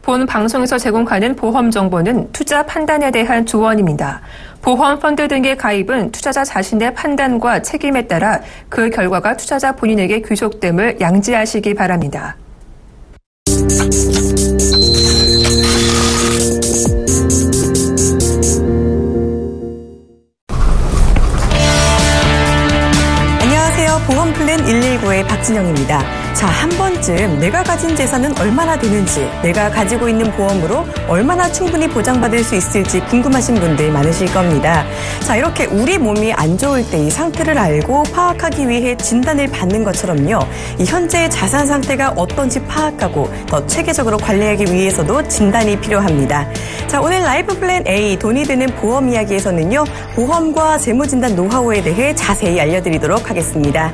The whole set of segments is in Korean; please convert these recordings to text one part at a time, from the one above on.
본 방송에서 제공하는 보험 정보는 투자 판단에 대한 조언입니다. 보험 펀드 등의 가입은 투자자 자신의 판단과 책임에 따라 그 결과가 투자자 본인에게 귀속됨을 양지하시기 바랍니다. 안녕하세요. 보험플랜 119의 박진영입니다. 자, 한 번쯤 내가 가진 재산은 얼마나 되는지, 내가 가지고 있는 보험으로 얼마나 충분히 보장받을 수 있을지 궁금하신 분들 많으실 겁니다. 자, 이렇게 우리 몸이 안 좋을 때 이 상태를 알고 파악하기 위해 진단을 받는 것처럼요. 이 현재의 자산 상태가 어떤지 파악하고 더 체계적으로 관리하기 위해서도 진단이 필요합니다. 자, 오늘 라이프 플랜 A 돈이 드는 보험 이야기에서는요. 보험과 재무진단 노하우에 대해 자세히 알려드리도록 하겠습니다.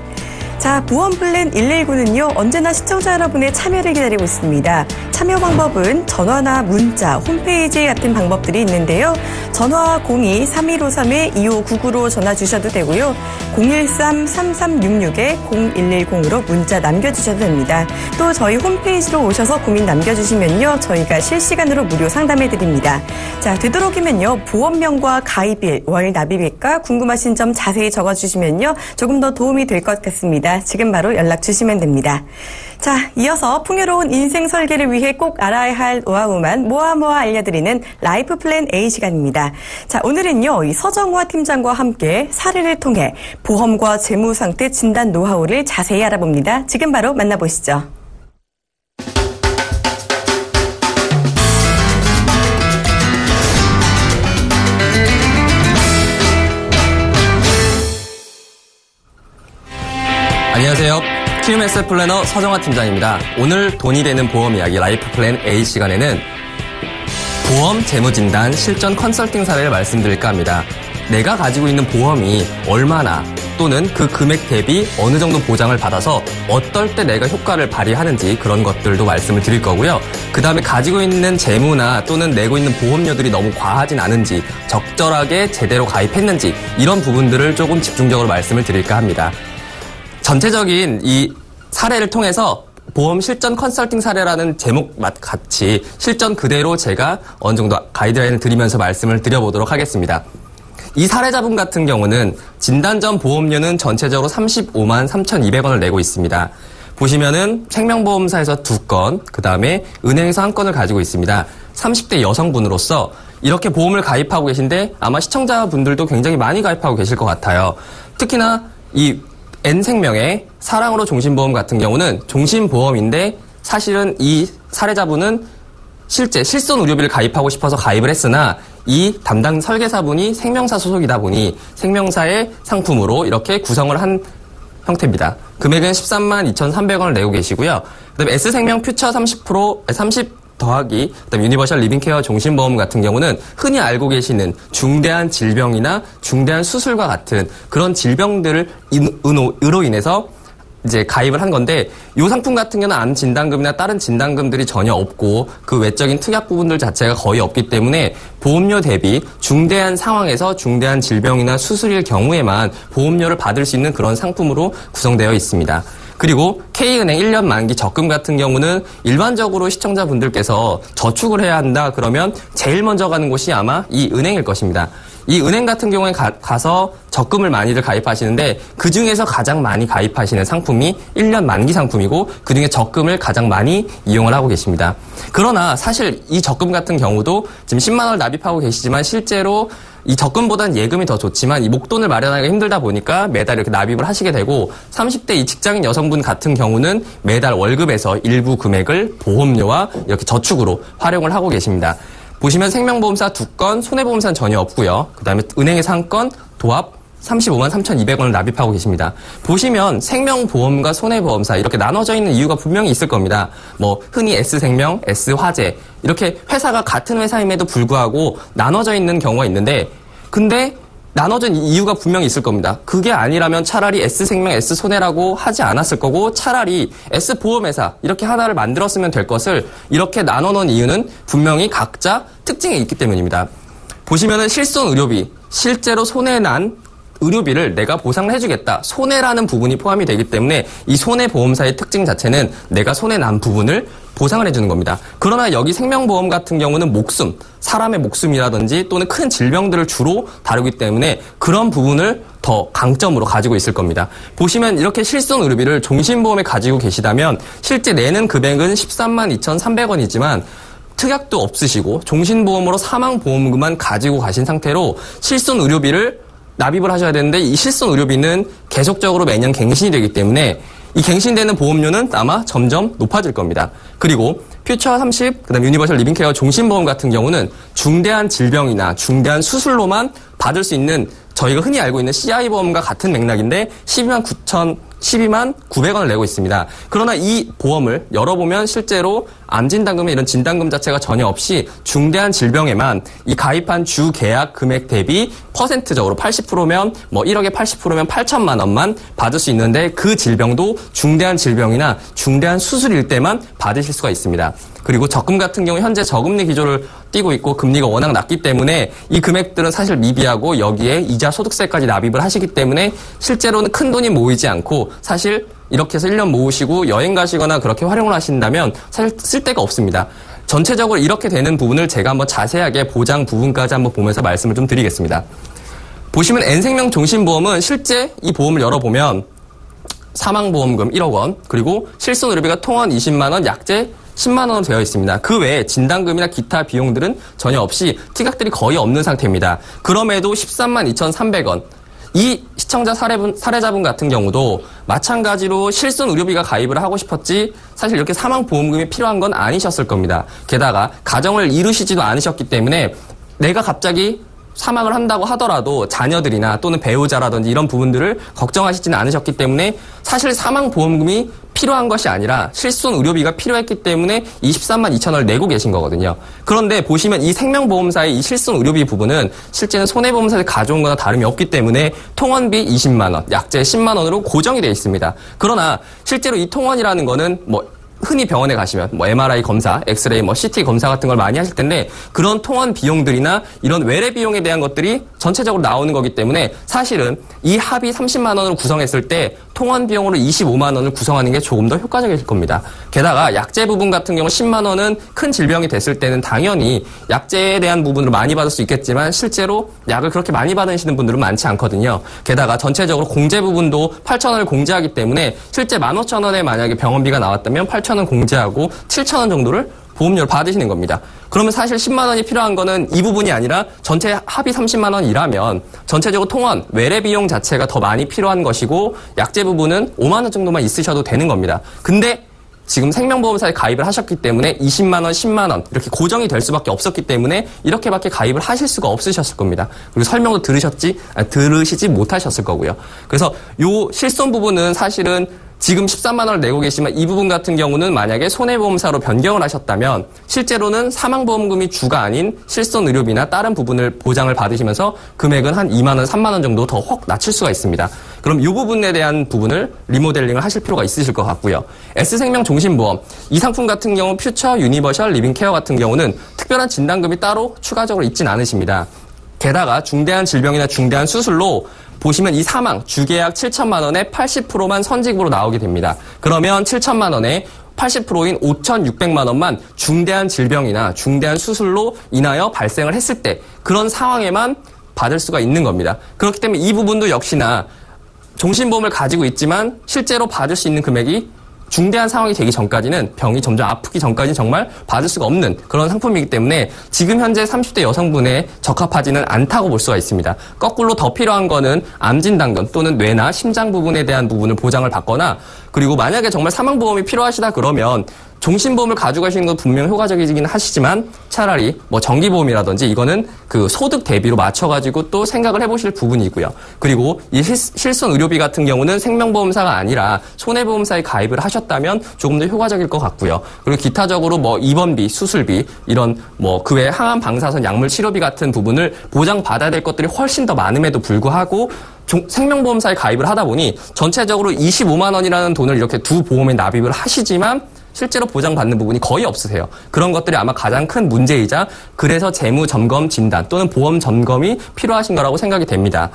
자, 보험플랜 119는요, 언제나 시청자 여러분의 참여를 기다리고 있습니다. 참여 방법은 전화나 문자, 홈페이지 같은 방법들이 있는데요. 전화 02-3153-2599로 전화 주셔도 되고요. 013-3366-0110으로 문자 남겨주셔도 됩니다. 또 저희 홈페이지로 오셔서 고민 남겨주시면요, 저희가 실시간으로 무료 상담해드립니다. 자, 되도록이면요, 보험명과 가입일, 월 납입일까 궁금하신 점 자세히 적어주시면요, 조금 더 도움이 될 것 같습니다. 지금 바로 연락 주시면 됩니다. 자, 이어서 풍요로운 인생 설계를 위해 꼭 알아야 할 노하우만 모아 알려드리는 라이프 플랜 A 시간입니다. 자, 오늘은요, 이 서정화 팀장과 함께 사례를 통해 보험과 재무 상태 진단 노하우를 자세히 알아봅니다. 지금 바로 만나보시죠. 안녕하세요. 키움 에셋 플래너 서정화 팀장입니다. 오늘 돈이 되는 보험 이야기 라이프 플랜 A 시간에는 보험 재무진단 실전 컨설팅 사례를 말씀드릴까 합니다. 내가 가지고 있는 보험이 얼마나 또는 그 금액 대비 어느 정도 보장을 받아서 어떨 때 내가 효과를 발휘하는지 그런 것들도 말씀을 드릴 거고요. 그 다음에 가지고 있는 재무나 또는 내고 있는 보험료들이 너무 과하진 않은지, 적절하게 제대로 가입했는지 이런 부분들을 조금 집중적으로 말씀을 드릴까 합니다. 전체적인 이 사례를 통해서 보험 실전 컨설팅 사례라는 제목 같이 실전 그대로 제가 어느 정도 가이드라인을 드리면서 말씀을 드려보도록 하겠습니다. 이 사례자분 같은 경우는 진단 전 보험료는 전체적으로 35만 3,200원을 내고 있습니다. 보시면은 생명보험사에서 2건, 그 다음에 은행에서 1건을 가지고 있습니다. 30대 여성분으로서 이렇게 보험을 가입하고 계신데 아마 시청자분들도 굉장히 많이 가입하고 계실 것 같아요. 특히나 이 N생명의 사랑으로 종신보험 같은 경우는 종신보험인데 사실은 이 사례자분은 실제 실손 의료비를 가입하고 싶어서 가입을 했으나 이 담당 설계사분이 생명사 소속이다 보니 생명사의 상품으로 이렇게 구성을 한 형태입니다. 금액은 13만 2,300원을 내고 계시고요. 그다음에 S생명 퓨처 30 더하기 그다음 유니버셜 리빙케어 종신보험 같은 경우는 흔히 알고 계시는 중대한 질병이나 중대한 수술과 같은 그런 질병들을 으로 인해서 이제 가입을 한 건데 이 상품 같은 경우는 암 진단금이나 다른 진단금들이 전혀 없고 그 외적인 특약 부분들 자체가 거의 없기 때문에 보험료 대비 중대한 상황에서 중대한 질병이나 수술일 경우에만 보험료를 받을 수 있는 그런 상품으로 구성되어 있습니다. 그리고 K은행 1년 만기 적금 같은 경우는 일반적으로 시청자분들께서 저축을 해야 한다 그러면 제일 먼저 가는 곳이 아마 이 은행일 것입니다. 이 은행 같은 경우에 가서 적금을 많이들 가입하시는데 그중에서 가장 많이 가입하시는 상품이 1년 만기 상품이고 그중에 적금을 가장 많이 이용을 하고 계십니다. 그러나 사실 이 적금 같은 경우도 지금 10만 원을 납입하고 계시지만 실제로 이 적금보다는 예금이 더 좋지만 이 목돈을 마련하기가 힘들다 보니까 매달 이렇게 납입을 하시게 되고 30대 이 직장인 여성분 같은 경우는 매달 월급에서 일부 금액을 보험료와 이렇게 저축으로 활용을 하고 계십니다. 보시면 생명보험사 2건, 손해보험사는 전혀 없고요. 그 다음에 은행에서 1건, 도합 35만 3,200원을 납입하고 계십니다. 보시면 생명보험과 손해보험사 이렇게 나눠져 있는 이유가 분명히 있을 겁니다. 뭐 흔히 S생명, S화재 이렇게 회사가 같은 회사임에도 불구하고 나눠져 있는 경우가 있는데 근데 나눠진 이유가 분명히 있을 겁니다. 그게 아니라면 차라리 S생명, S손해라고 하지 않았을 거고 차라리 S보험회사 이렇게 하나를 만들었으면 될 것을 이렇게 나눠놓은 이유는 분명히 각자 특징이 있기 때문입니다. 보시면은 실손 의료비, 실제로 손해난 의료비를 내가 보상을 해주겠다. 손해라는 부분이 포함이 되기 때문에 이 손해보험사의 특징 자체는 내가 손해난 부분을 보상을 해주는 겁니다. 그러나 여기 생명보험 같은 경우는 목숨, 사람의 목숨이라든지 또는 큰 질병들을 주로 다루기 때문에 그런 부분을 더 강점으로 가지고 있을 겁니다. 보시면 이렇게 실손의료비를 종신보험에 가지고 계시다면 실제 내는 금액은 13만 2,300원이지만 특약도 없으시고 종신보험으로 사망보험금만 가지고 가신 상태로 실손의료비를 납입을 하셔야 되는데 이 실손의료비는 계속적으로 매년 갱신이 되기 때문에 이 갱신되는 보험료는 아마 점점 높아질 겁니다. 그리고 퓨처 30, 그다음 유니버셜 리빙케어 종신보험 같은 경우는 중대한 질병이나 중대한 수술로만 받을 수 있는 저희가 흔히 알고 있는 CI보험과 같은 맥락인데 12만 900원을 내고 있습니다. 그러나 이 보험을 열어보면 실제로 암진단금이나 이런 진단금 자체가 전혀 없이 중대한 질병에만 이 가입한 주 계약 금액 대비 퍼센트적으로 80%면 뭐 1억에 80%면 8천만 원만 받을 수 있는데 그 질병도 중대한 질병이나 중대한 수술일 때만 받으실 수가 있습니다. 그리고 적금 같은 경우 현재 저금리 기조를 띄고 있고 금리가 워낙 낮기 때문에 이 금액들은 사실 미비하고 여기에 이자 소득세까지 납입을 하시기 때문에 실제로는 큰 돈이 모이지 않고 사실 이렇게 해서 1년 모으시고 여행 가시거나 그렇게 활용을 하신다면 사실 쓸 데가 없습니다. 전체적으로 이렇게 되는 부분을 제가 한번 자세하게 보장 부분까지 한번 보면서 말씀을 좀 드리겠습니다. 보시면 N생명 종신보험은 실제 이 보험을 열어보면 사망보험금 1억 원 그리고 실손의료비가 통원 20만 원, 약재 10만 원으로 되어 있습니다. 그 외에 진단금이나 기타 비용들은 전혀 없이 특약들이 거의 없는 상태입니다. 그럼에도 13만 2,300원. 이 시청자 사례자분 같은 경우도 마찬가지로 실손의료비가 가입을 하고 싶었지 사실 이렇게 사망보험금이 필요한 건 아니셨을 겁니다. 게다가 가정을 이루시지도 않으셨기 때문에 내가 갑자기 사망을 한다고 하더라도 자녀들이나 또는 배우자라든지 이런 부분들을 걱정하시지는 않으셨기 때문에 사실 사망보험금이 필요한 것이 아니라 실손의료비가 필요했기 때문에 23만 2천 원을 내고 계신 거거든요. 그런데 보시면 이 생명보험사의 이 실손의료비 부분은 실제는 손해보험사에서 가져온 거나 다름이 없기 때문에 통원비 20만 원, 약재 10만 원으로 고정이 되어 있습니다. 그러나 실제로 이 통원이라는 거는 흔히 병원에 가시면 MRI 검사, 엑스레이, CT 검사 같은 걸 많이 하실 텐데 그런 통원 비용들이나 이런 외래 비용에 대한 것들이 전체적으로 나오는 거기 때문에 사실은 이 합이 30만 원으로 구성했을 때 통원 비용으로 25만 원을 구성하는 게 조금 더 효과적일 겁니다. 게다가 약재 부분 같은 경우 10만 원은 큰 질병이 됐을 때는 당연히 약재에 대한 부분으로 많이 받을 수 있겠지만 실제로 약을 그렇게 많이 받으시는 분들은 많지 않거든요. 게다가 전체적으로 공제 부분도 8천 원을 공제하기 때문에 실제 15,000원에 만약에 병원비가 나왔다면 8,000원 공제하고 7,000원 정도를 보험료를 받으시는 겁니다. 그러면 사실 10만 원이 필요한 거는 이 부분이 아니라 전체 합이 30만 원이라면 전체적으로 통원, 외래 비용 자체가 더 많이 필요한 것이고 약재 부분은 5만 원 정도만 있으셔도 되는 겁니다. 근데 지금 생명보험사에 가입을 하셨기 때문에 20만 원, 10만 원 이렇게 고정이 될 수밖에 없었기 때문에 이렇게밖에 가입을 하실 수가 없으셨을 겁니다. 그리고 설명도 들으시지 못하셨을 거고요. 그래서 요 실손 부분은 사실은 지금 13만 원을 내고 계시면 이 부분 같은 경우는 만약에 손해보험사로 변경을 하셨다면 실제로는 사망보험금이 주가 아닌 실손의료비나 다른 부분을 보장을 받으시면서 금액은 한 2만 원, 3만 원 정도 더 확 낮출 수가 있습니다. 그럼 이 부분에 대한 부분을 리모델링을 하실 필요가 있으실 것 같고요. S생명 종신보험, 이 상품 같은 경우 퓨처, 유니버셜, 리빙케어 같은 경우는 특별한 진단금이 따로 추가적으로 있진 않으십니다. 게다가 중대한 질병이나 중대한 수술로 보시면 이 사망, 주계약 7천만 원에 80%만 선직으로 나오게 됩니다. 그러면 7천만 원에 80%인 5,600만 원만 중대한 질병이나 중대한 수술로 인하여 발생을 했을 때 그런 상황에만 받을 수가 있는 겁니다. 그렇기 때문에 이 부분도 역시나 종신보험을 가지고 있지만 실제로 받을 수 있는 금액이 중대한 상황이 되기 전까지는 병이 점점 아프기 전까지는 정말 받을 수가 없는 그런 상품이기 때문에 지금 현재 30대 여성분에 적합하지는 않다고 볼 수가 있습니다. 거꾸로 더 필요한 거는 암진단금 또는 뇌나 심장 부분에 대한 부분을 보장을 받거나 그리고 만약에 정말 사망보험이 필요하시다 그러면 종신보험을 가져가시는 건 분명 효과적이긴 하시지만 차라리 정기보험이라든지 이거는 그 소득 대비로 맞춰가지고 또 생각을 해보실 부분이고요. 그리고 이 실손의료비 같은 경우는 생명보험사가 아니라 손해보험사에 가입을 하셨다면 조금 더 효과적일 것 같고요. 그리고 기타적으로 입원비, 수술비 이런 그 외에 항암 방사선 약물 치료비 같은 부분을 보장받아야 될 것들이 훨씬 더 많음에도 불구하고 생명보험사에 가입을 하다 보니 전체적으로 25만 원이라는 돈을 이렇게 두 보험에 납입을 하시지만 실제로 보장받는 부분이 거의 없으세요. 그런 것들이 아마 가장 큰 문제이자 그래서 재무 점검 진단 또는 보험 점검이 필요하신 거라고 생각이 됩니다.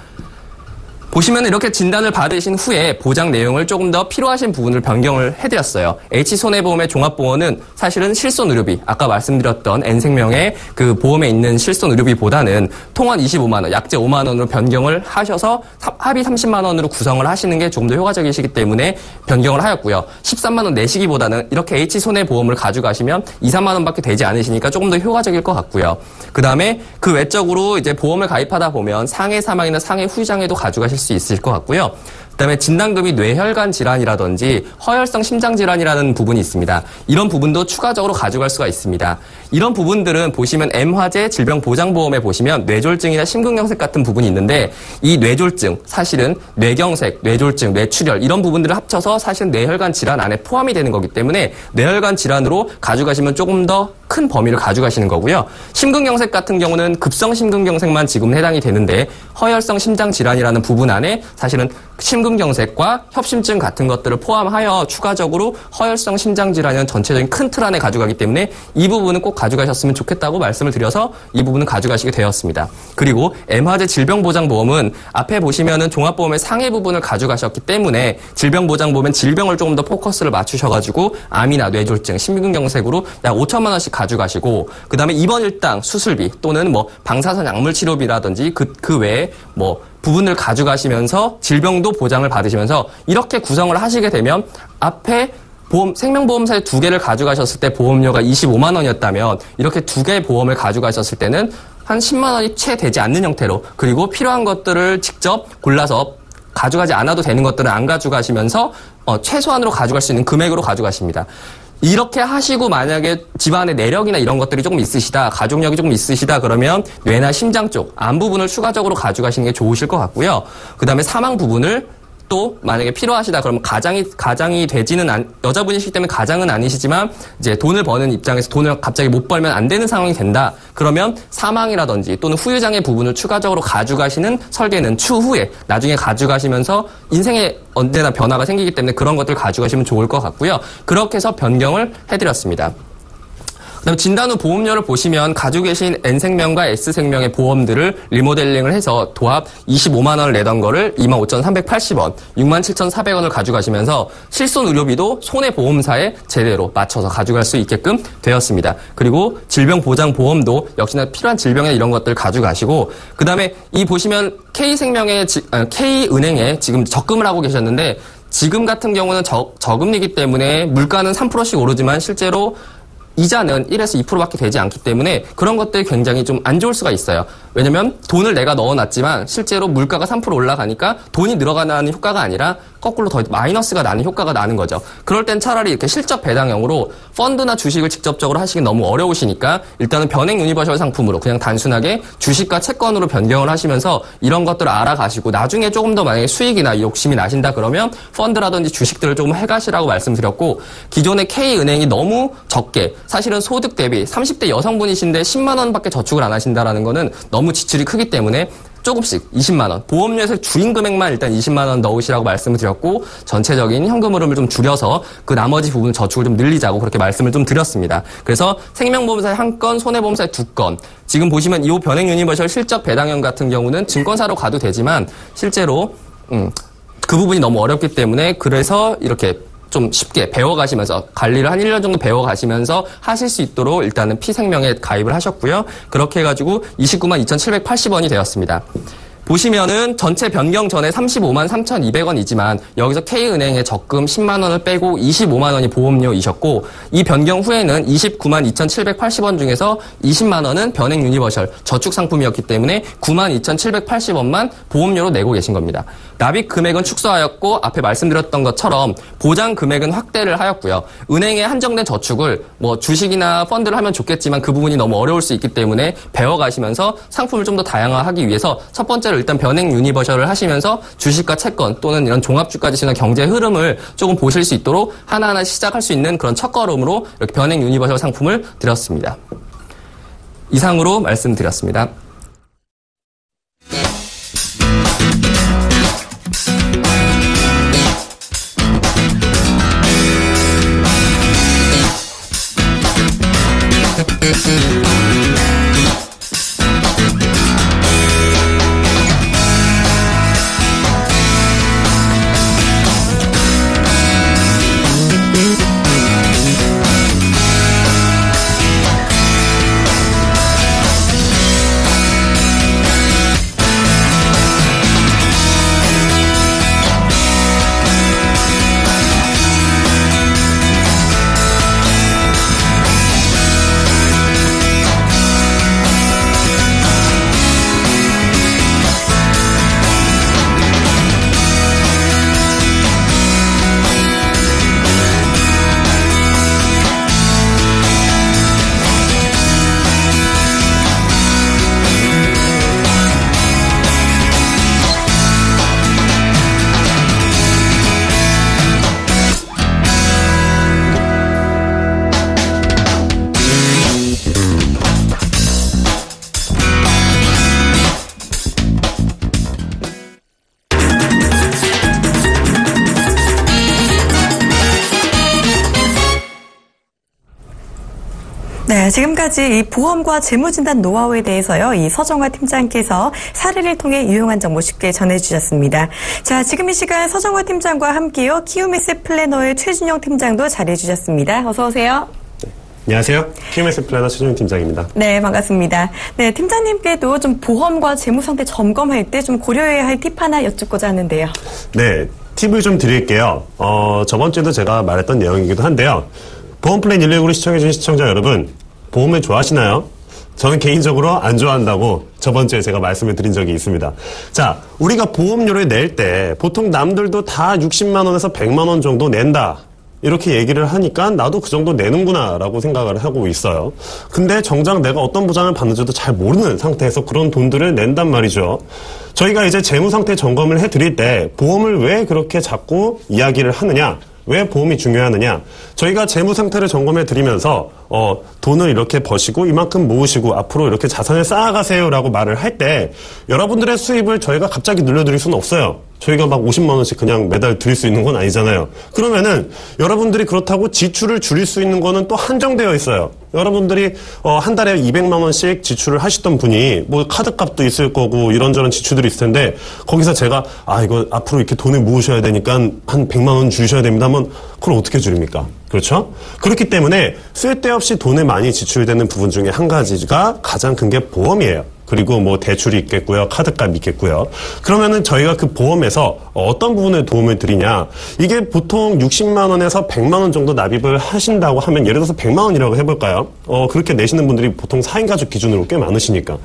보시면 이렇게 진단을 받으신 후에 보장 내용을 조금 더 필요하신 부분을 변경을 해드렸어요. H손해보험의 종합보험은 사실은 실손의료비, 아까 말씀드렸던 N생명의 그 보험에 있는 실손의료비보다는 통원 25만 원, 약제 5만 원으로 변경을 하셔서 합의 30만 원으로 구성을 하시는 게 조금 더 효과적이시기 때문에 변경을 하였고요. 13만 원 내시기보다는 이렇게 H손해보험을 가져가시면 2, 3만 원밖에 되지 않으시니까 조금 더 효과적일 것 같고요. 그 다음에 그 외적으로 이제 보험을 가입하다 보면 상해 사망이나 상해 후유장애도 가져가실 수 있을 것 같고요. 그다음에 진단금이 뇌혈관 질환이라든지 허혈성 심장 질환이라는 부분이 있습니다. 이런 부분도 추가적으로 가져갈 수가 있습니다. 이런 부분들은 보시면 M화재 질병보장보험에 보시면 뇌졸중이나 심근경색 같은 부분이 있는데 이 뇌졸중, 사실은 뇌경색, 뇌졸중, 뇌출혈 이런 부분들을 합쳐서 사실은 뇌혈관 질환 안에 포함이 되는 거기 때문에 뇌혈관 질환으로 가져가시면 조금 더 큰 범위를 가져가시는 거고요. 심근경색 같은 경우는 급성 심근경색만 지금 해당이 되는데 허혈성 심장 질환이라는 부분 안에 사실은 심근경색과 협심증 같은 것들을 포함하여 추가적으로 허혈성 심장 질환이라는 전체적인 큰 틀 안에 가져가기 때문에 이 부분은 꼭 가져가셨으면 좋겠다고 말씀을 드려서 이 부분은 가져가시게 되었습니다. 그리고 M화재 질병보장보험은 앞에 보시면은 종합보험의 상해 부분을 가져가셨기 때문에 질병보장보험은 질병을 조금 더 포커스를 맞추셔가지고 암이나 뇌졸중, 심근경색으로 약 5천만 원씩 가져가시고 그 다음에 입원 일당 수술비 또는 뭐 방사선 약물 치료비라든지 그 외에 뭐 부분을 가져가시면서 질병도 보장을 받으시면서 이렇게 구성을 하시게 되면 앞에 생명보험사에 2개를 가져가셨을 때 보험료가 25만 원이었다면 이렇게 2개의 보험을 가져가셨을 때는 한 10만 원이 채 되지 않는 형태로 그리고 필요한 것들을 직접 골라서 가져가지 않아도 되는 것들은 안 가져가시면서 최소한으로 가져갈 수 있는 금액으로 가져가십니다. 이렇게 하시고 만약에 집안에 내력이나 이런 것들이 조금 있으시다, 가족력이 조금 있으시다 그러면 뇌나 심장 쪽, 암 부분을 추가적으로 가져가시는 게 좋으실 것 같고요. 그 다음에 사망 부분을 또 만약에 필요하시다 그러면 가장이 되지는 여자분이시기 때문에 가장은 아니시지만 이제 돈을 버는 입장에서 돈을 갑자기 못 벌면 안 되는 상황이 된다. 그러면 사망이라든지 또는 후유장애 부분을 추가적으로 가져가시는 설계는 추후에 나중에 가져가시면서 인생에 언제나 변화가 생기기 때문에 그런 것들 가져가시면 좋을 것 같고요. 그렇게 해서 변경을 해드렸습니다. 그다음 진단 후 보험료를 보시면 가지고 계신 N생명과 S생명의 보험들을 리모델링을 해서 도합 25만 원을 내던 거를 25,380원, 67,400원을 가져가시면서 실손 의료비도 손해보험사에 제대로 맞춰서 가져갈 수 있게끔 되었습니다. 그리고 질병보장보험도 역시나 필요한 질병에 이런 것들 가져가시고 그다음에 이 보시면 K은행에 지금 적금을 하고 계셨는데 지금 같은 경우는 저금리이기 때문에 물가는 3%씩 오르지만 실제로 이자는 1에서 2%밖에 되지 않기 때문에 그런 것들이 굉장히 좀 안 좋을 수가 있어요. 왜냐면 돈을 내가 넣어놨지만 실제로 물가가 3% 올라가니까 돈이 늘어가는 효과가 아니라 거꾸로 더 마이너스가 나는 효과가 나는 거죠. 그럴 땐 차라리 이렇게 실적 배당형으로 펀드나 주식을 직접적으로 하시기 너무 어려우시니까 일단은 변액 유니버셜 상품으로 그냥 단순하게 주식과 채권으로 변경을 하시면서 이런 것들을 알아가시고 나중에 조금 더 만약에 수익이나 욕심이 나신다 그러면 펀드라든지 주식들을 조금 해가시라고 말씀드렸고 기존의 K은행이 너무 적게 사실은 소득 대비 30대 여성분이신데 10만 원밖에 저축을 안 하신다라는 거는 너무 지출이 크기 때문에 조금씩 20만 원, 보험료에서 주인 금액만 일단 20만 원 넣으시라고 말씀을 드렸고 전체적인 현금 흐름을 좀 줄여서 그 나머지 부분 저축을 좀 늘리자고 그렇게 말씀을 좀 드렸습니다. 그래서 생명보험사에 1건, 손해보험사에 2건. 지금 보시면 이 변액 유니버셜 실적 배당형 같은 경우는 증권사로 가도 되지만 실제로 그 부분이 너무 어렵기 때문에 그래서 이렇게 좀 쉽게 배워가시면서 관리를 한 1년 정도 배워가시면서 하실 수 있도록 일단은 피생명에 가입을 하셨고요. 그렇게 해가지고 29만 2,780원이 되었습니다. 보시면은 전체 변경 전에 35만 3,200원이지만 여기서 K은행의 적금 10만 원을 빼고 25만 원이 보험료이셨고 이 변경 후에는 29만 2,780원 중에서 20만 원은 변액 유니버셜 저축 상품이었기 때문에 9만 2,780원만 보험료로 내고 계신 겁니다. 납입 금액은 축소하였고 앞에 말씀드렸던 것처럼 보장 금액은 확대를 하였고요. 은행에 한정된 저축을 뭐 주식이나 펀드를 하면 좋겠지만 그 부분이 너무 어려울 수 있기 때문에 배워가시면서 상품을 좀 더 다양화하기 위해서 첫 번째로 일단 변액 유니버셜을 하시면서 주식과 채권 또는 이런 종합주가 지수나 경제 흐름을 조금 보실 수 있도록 하나하나 시작할 수 있는 그런 첫걸음으로 이렇게 변액 유니버셜 상품을 드렸습니다. 이상으로 말씀드렸습니다. 네, 지금까지 이 보험과 재무진단 노하우에 대해서요, 이 서정화 팀장께서 사례를 통해 유용한 정보 쉽게 전해주셨습니다. 자, 지금 이 시간 서정화 팀장과 함께요, 키움에셋 플래너의 최준영 팀장도 자리해주셨습니다. 어서 오세요. 안녕하세요. 키움에셋 플래너 최준영 팀장입니다. 네, 반갑습니다. 네, 팀장님께도 좀 보험과 재무 상태 점검할 때 좀 고려해야 할 팁 하나 여쭙고자 하는데요. 네, 팁을 좀 드릴게요. 저번 주에도 제가 말했던 내용이기도 한데요. 보험 플랜 119를 시청해주신 시청자 여러분, 보험을 좋아하시나요? 저는 개인적으로 안 좋아한다고 저번 주에 제가 말씀을 드린 적이 있습니다. 자, 우리가 보험료를 낼 때 보통 남들도 다 60만 원에서 100만 원 정도 낸다. 이렇게 얘기를 하니까 나도 그 정도 내는구나 라고 생각을 하고 있어요. 근데 정작 내가 어떤 보장을 받는지도 잘 모르는 상태에서 그런 돈들을 낸단 말이죠. 저희가 이제 재무상태 점검을 해드릴 때 보험을 왜 그렇게 자꾸 이야기를 하느냐, 왜 보험이 중요하느냐, 저희가 재무상태를 점검해 드리면서 돈을 이렇게 버시고 이만큼 모으시고 앞으로 이렇게 자산을 쌓아가세요 라고 말을 할 때 여러분들의 수입을 저희가 갑자기 늘려드릴 수는 없어요. 저희가 막 50만 원씩 그냥 매달 드릴 수 있는 건 아니잖아요. 그러면은 여러분들이 그렇다고 지출을 줄일 수 있는 거는 또 한정되어 있어요. 여러분들이 한 달에 200만 원씩 지출을 하시던 분이 뭐 카드값도 있을 거고 이런저런 지출들이 있을 텐데 거기서 제가 이거 앞으로 이렇게 돈을 모으셔야 되니까 한 100만 원 주셔야 됩니다 하면 그걸 어떻게 줄입니까? 그렇죠? 그렇기 때문에 쓸데없이 돈을 많이 지출되는 부분 중에 한 가지가 가장 큰 게 보험이에요. 그리고 뭐 대출이 있겠고요. 카드값이 있겠고요. 그러면은 저희가 그 보험에서 어떤 부분에 도움을 드리냐. 이게 보통 60만 원에서 100만 원 정도 납입을 하신다고 하면 예를 들어서 100만 원이라고 해볼까요? 그렇게 내시는 분들이 보통 4인 가족 기준으로 꽤 많으시니까.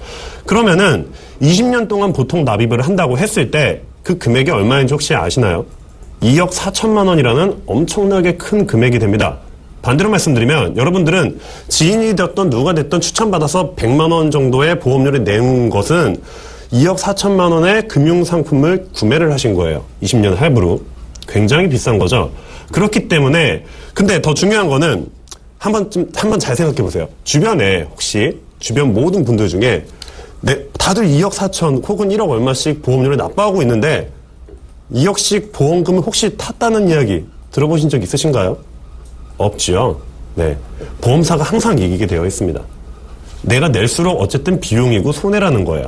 그러면은 20년 동안 보통 납입을 한다고 했을 때 그 금액이 얼마인지 혹시 아시나요? 2억 4천만 원이라는 엄청나게 큰 금액이 됩니다. 반대로 말씀드리면 여러분들은 지인이 됐던 누가 됐던 추천받아서 100만 원 정도의 보험료를 낸 것은 2억 4천만 원의 금융상품을 구매를 하신 거예요. 20년 할부로. 굉장히 비싼 거죠. 그렇기 때문에 근데 더 중요한 거는 한번 잘 생각해 보세요. 주변에 혹시 주변 모든 분들 중에 다들 2억 4천 혹은 1억 얼마씩 보험료를 납부하고 있는데 2억씩 보험금을 혹시 탔다는 이야기 들어보신 적 있으신가요? 없지요. 네. 보험사가 항상 이기게 되어 있습니다. 내가 낼수록 어쨌든 비용이고 손해라는 거예요.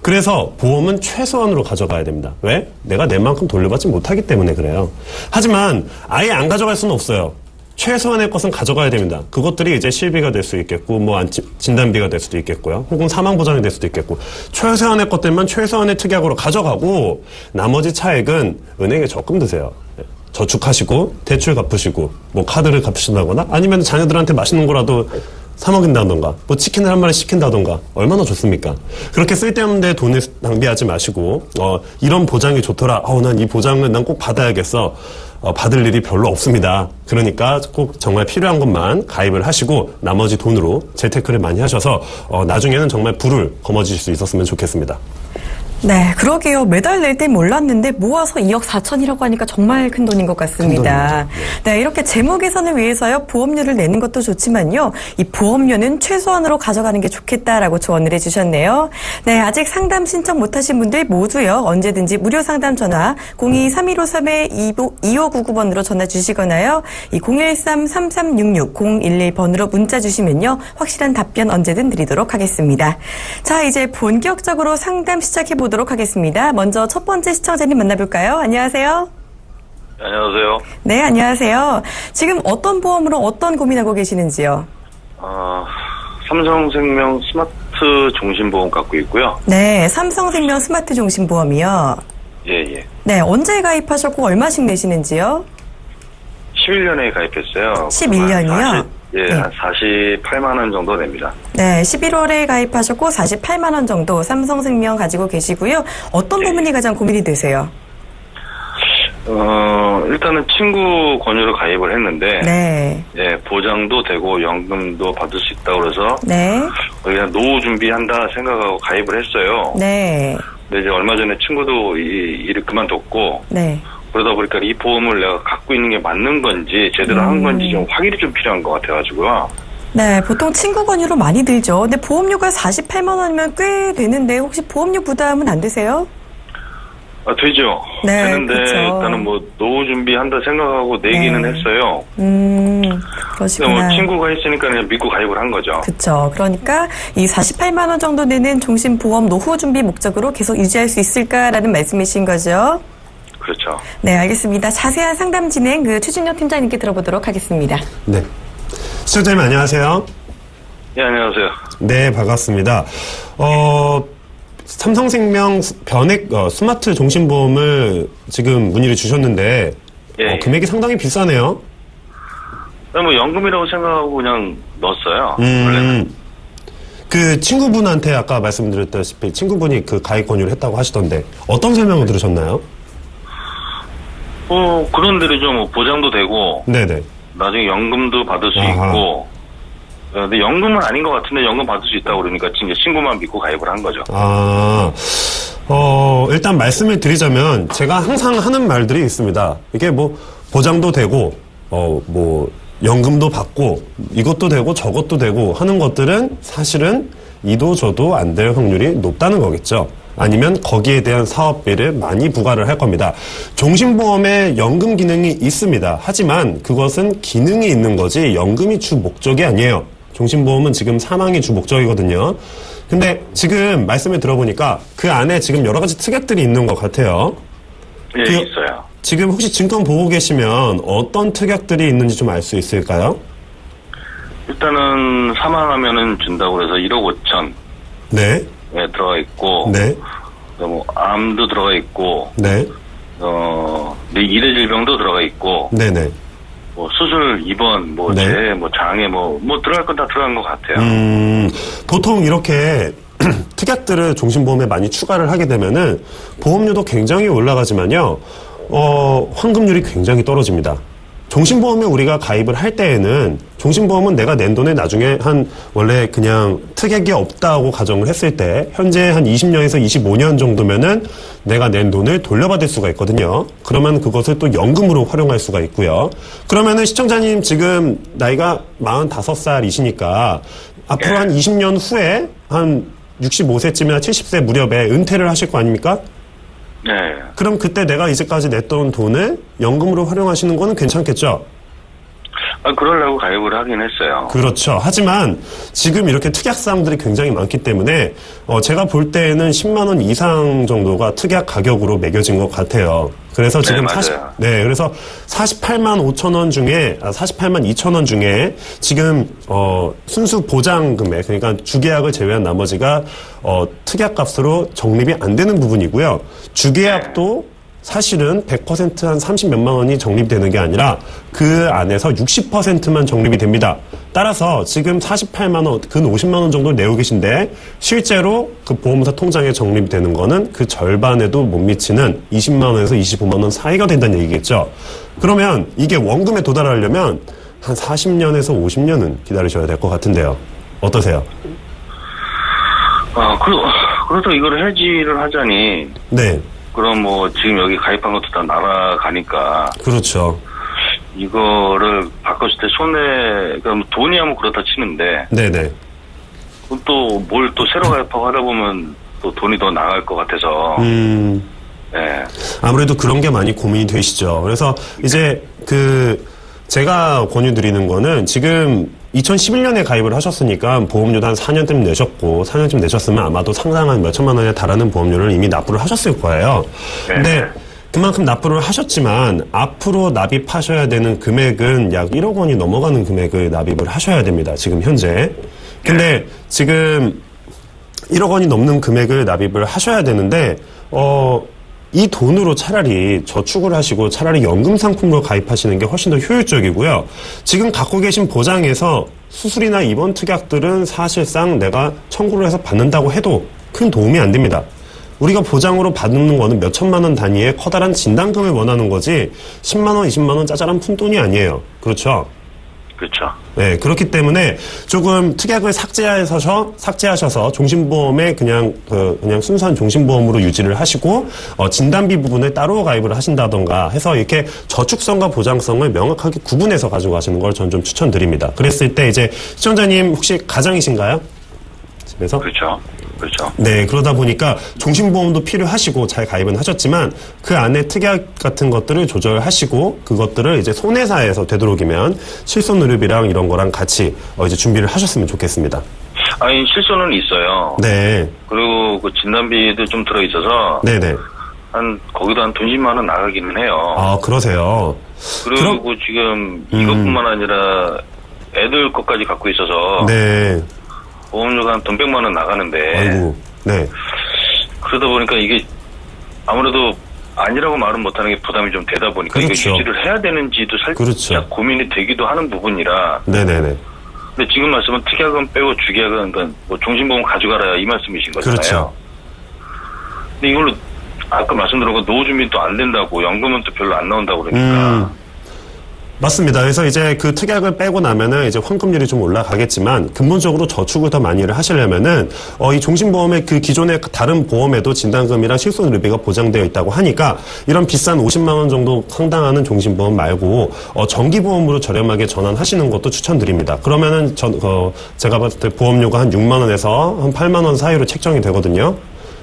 그래서 보험은 최소한으로 가져가야 됩니다. 왜? 내가 낸 만큼 돌려받지 못하기 때문에 그래요. 하지만 아예 안 가져갈 수는 없어요. 최소한의 것은 가져가야 됩니다. 그것들이 이제 실비가 될 수 있겠고, 진단비가 될 수도 있겠고요. 혹은 사망보장이 될 수도 있겠고, 최소한의 것들만 최소한의 특약으로 가져가고, 나머지 차액은 은행에 적금 드세요. 저축하시고, 대출 갚으시고, 뭐 카드를 갚으신다거나, 아니면 자녀들한테 맛있는 거라도 사 먹인다던가, 뭐 치킨을 한 마리 시킨다던가, 얼마나 좋습니까? 그렇게 쓸데없는 데 돈을 낭비하지 마시고, 이런 보장이 좋더라. 난 이 보장을 난 꼭 받아야겠어. 받을 일이 별로 없습니다. 그러니까 꼭 정말 필요한 것만 가입을 하시고 나머지 돈으로 재테크를 많이 하셔서 나중에는 정말 부를 거머쥘 수 있었으면 좋겠습니다. 네, 그러게요. 매달 낼 땐 몰랐는데 모아서 2억 4천이라고 하니까 정말 큰 돈인 것 같습니다. 네, 이렇게 재무 개선을 위해서요. 보험료를 내는 것도 좋지만요. 이 보험료는 최소한으로 가져가는 게 좋겠다라고 조언을 해주셨네요. 네, 아직 상담 신청 못하신 분들 모두요. 언제든지 무료 상담 전화 02-315-2599번으로 전화 주시거나요. 이 013-3366-011번으로 문자 주시면요. 확실한 답변 언제든 드리도록 하겠습니다. 자, 이제 본격적으로 상담 시작해보도록 하겠습니다. 먼저 첫 번째 시청자님 만나볼까요? 안녕하세요. 안녕하세요. 네, 안녕하세요. 지금 어떤 보험으로 어떤 고민하고 계시는지요? 삼성생명 스마트 종신보험 갖고 있고요. 네, 삼성생명 스마트 종신보험이요. 예. 네, 언제 가입하셨고 얼마씩 내시는지요? 11년에 가입했어요. 11년이요? 네. 한 48만 원 정도 냅니다. 네, 11월에 가입하셨고 48만 원 정도 삼성생명 가지고 계시고요. 어떤 부분이 가장 고민이 되세요? 일단은 친구 권유로 가입을 했는데, 네. 예, 보장도 되고 연금도 받을 수 있다고 그래서, 네. 그냥 노후 준비한다 생각하고 가입을 했어요. 네. 근데 이제 얼마 전에 친구도 일을 그만뒀고, 네. 그러다 보니까 이 보험을 내가 갖고 있는 게 맞는 건지 제대로 한 건지 좀 확인이 좀 필요한 것 같아가지고요. 네, 보통 친구 권유로 많이 들죠. 근데 보험료가 48만 원이면 꽤 되는데 혹시 보험료 부담은 안 되세요? 되죠. 네, 되는데 그쵸. 일단은 뭐 노후 준비한다 생각하고 내기는 했어요. 그러시구나. 뭐 친구가 했으니까 그냥 믿고 가입을 한 거죠. 그렇죠. 그러니까 이 48만 원 정도 되는 종신보험 노후 준비 목적으로 계속 유지할 수 있을까라는 말씀이신 거죠? 그렇죠. 네, 알겠습니다. 자세한 상담 진행 최준혁 팀장님께 들어보도록 하겠습니다. 네. 시청자님 안녕하세요. 네, 안녕하세요. 네, 반갑습니다. 삼성생명 변액 스마트 종신보험을 지금 문의를 주셨는데 예. 금액이 상당히 비싸네요. 뭐 연금이라고 생각하고 그냥 넣었어요. 원래는. 그 친구분한테 아까 말씀드렸다시피 친구분이 그 가입 권유를 했다고 하시던데 어떤 설명을 들으셨나요? 그런 데로죠. 뭐 보장도 되고 네네. 나중에 연금도 받을 수 있고. 근데 연금은 아닌 것 같은데 연금 받을 수 있다고 그러니까 진짜 친구만 믿고 가입을 한 거죠. 일단 말씀을 드리자면 제가 항상 하는 말들이 있습니다. 이게 뭐 보장도 되고 뭐 연금도 받고 이것도 되고 저것도 되고 하는 것들은 사실은 이도 저도 안 될 확률이 높다는 거겠죠. 아니면 거기에 대한 사업비를 많이 부과를 할 겁니다. 종신보험에 연금 기능이 있습니다. 하지만 그것은 기능이 있는 거지 연금이 주 목적이 아니에요. 종신보험은 지금 사망이 주 목적이거든요. 근데 지금 말씀을 들어보니까 그 안에 지금 여러 가지 특약들이 있는 것 같아요. 예, 있어요. 지금 혹시 증권 보고 계시면 어떤 특약들이 있는지 좀 알 수 있을까요? 일단은 사망하면은 준다고 해서 1억 5천. 네. 네, 들어가 있고. 네. 뭐 암도 들어가 있고. 네. 이대 질병도 들어가 있고. 네네. 뭐 수술 입원, 뭐 네. 재해, 뭐 장애, 뭐 들어갈 건 다 들어간 것 같아요. 보통 이렇게 특약들을 종신보험에 많이 추가를 하게 되면은 보험료도 굉장히 올라가지만요, 환급률이 굉장히 떨어집니다. 종신보험에 우리가 가입을 할 때에는 종신보험은 내가 낸 돈에 나중에 원래 그냥 특약이 없다고 가정을 했을 때 현재 한 20년에서 25년 정도면은 내가 낸 돈을 돌려받을 수가 있거든요. 그러면 그것을 또 연금으로 활용할 수가 있고요. 그러면은 시청자님 지금 나이가 45살이시니까 앞으로 한 20년 후에 한 65세쯤이나 70세 무렵에 은퇴를 하실 거 아닙니까? 네. 그럼 그때 내가 이제까지 냈던 돈을 연금으로 활용하시는 거는 괜찮겠죠? 그러려고 가입을 하긴 했어요. 그렇죠. 하지만 지금 이렇게 특약사항들이 굉장히 많기 때문에 제가 볼 때에는 10만 원 이상 정도가 특약 가격으로 매겨진 것 같아요. 그래서 지금 네, 그래서 48만 5천 원 중에 48만 2천 원 중에 지금 순수 보장 금액 그러니까 주계약을 제외한 나머지가 특약값으로 적립이 안 되는 부분이고요. 주계약도 사실은 100% 한 30몇만 원이 적립되는 게 아니라 그 안에서 60%만 적립이 됩니다. 따라서 지금 48만 원, 근 50만 원 정도 내고 계신데 실제로 그 보험사 통장에 적립이 되는 거는 그 절반에도 못 미치는 20만 원에서 25만 원 사이가 된다는 얘기겠죠. 그러면 이게 원금에 도달하려면 한 40년에서 50년은 기다리셔야 될 것 같은데요. 어떠세요? 그래서 이걸 해지를 하자니. 네. 그럼 뭐 지금 여기 가입한 것도 다 날아가니까. 그렇죠. 이거를 바꿨을 때 그럼 돈이 하면 그렇다 치는데. 네네. 또 뭘 또 새로 가입하고 하다 보면 또 돈이 더 나갈 것 같아서. 네. 아무래도 그런 게 많이 고민이 되시죠. 그래서 이제 제가 권유드리는 거는 지금 2011년에 가입을 하셨으니까 보험료도 한 4년쯤 내셨고 4년쯤 내셨으면 아마도 상당한 몇천만 원에 달하는 보험료를 이미 납부를 하셨을 거예요. 근데 그만큼 납부를 하셨지만 앞으로 납입하셔야 되는 금액은 약 1억 원이 넘어가는 금액을 납입을 하셔야 됩니다. 지금 현재. 근데 지금 1억 원이 넘는 금액을 납입을 하셔야 되는데 이 돈으로 차라리 저축을 하시고 차라리 연금 상품으로 가입하시는 게 훨씬 더 효율적이고요. 지금 갖고 계신 보장에서 수술이나 입원 특약들은 사실상 내가 청구를 해서 받는다고 해도 큰 도움이 안 됩니다. 우리가 보장으로 받는 거는 몇 천만 원 단위의 커다란 진단금을 원하는 거지 10만 원, 20만 원 짜잘한 푼돈이 아니에요. 그렇죠? 그렇죠. 네, 그렇기 때문에 조금 특약을 삭제하셔서 종신보험에 그냥 순수한 종신보험으로 유지를 하시고 진단비 부분을 따로 가입을 하신다던가 해서 이렇게 저축성과 보장성을 명확하게 구분해서 가지고 가시는 걸 저는 좀 추천드립니다. 그랬을 때 이제 시청자님 혹시 가장이신가요? 집에서? 그렇죠. 그렇죠. 네, 그러다 보니까 종신보험도 필요하시고 잘 가입은 하셨지만 그 안에 특약 같은 것들을 조절하시고 그것들을 이제 손해사에서 되도록이면 실손의료비랑 이런 거랑 같이 이제 준비를 하셨으면 좋겠습니다. 아니, 실손은 있어요. 네. 그리고 그 진단비도 좀 들어있어서. 네네. 거기도 한 돈 10만 원 나가기는 해요. 아, 그러세요. 그리고 지금 이것뿐만 아니라 애들 것까지 갖고 있어서. 네. 보험료가 한 돈 100만 원 나가는데. 아이고, 네. 그러다 보니까 이게 아무래도 아니라고 말은 못하는 게 부담이 좀 되다 보니까 그렇죠. 이거 유지를 해야 되는지도 살짝 그렇죠. 고민이 되기도 하는 부분이라. 네네네. 근데 지금 말씀은 특약은 빼고 주계약은 그러니까 뭐 종신보험 가져가라 이 말씀이신 거잖아요. 그렇죠. 근데 이걸로 아까 말씀드린 거 노후 준비 또 안 된다고 연금은 또 별로 안 나온다고 그러니까. 맞습니다. 그래서 이제 그 특약을 빼고 나면은 이제 환급률이 좀 올라가겠지만 근본적으로 저축을 더 많이 하시려면은 이 종신보험의 그 기존의 다른 보험에도 진단금이랑 실손의료비가 보장되어 있다고 하니까 이런 비싼 50만 원 정도 상당하는 종신보험 말고 정기보험으로 저렴하게 전환하시는 것도 추천드립니다. 그러면은 제가 봤을 때 보험료가 한 6만 원에서 한 8만 원 사이로 책정이 되거든요.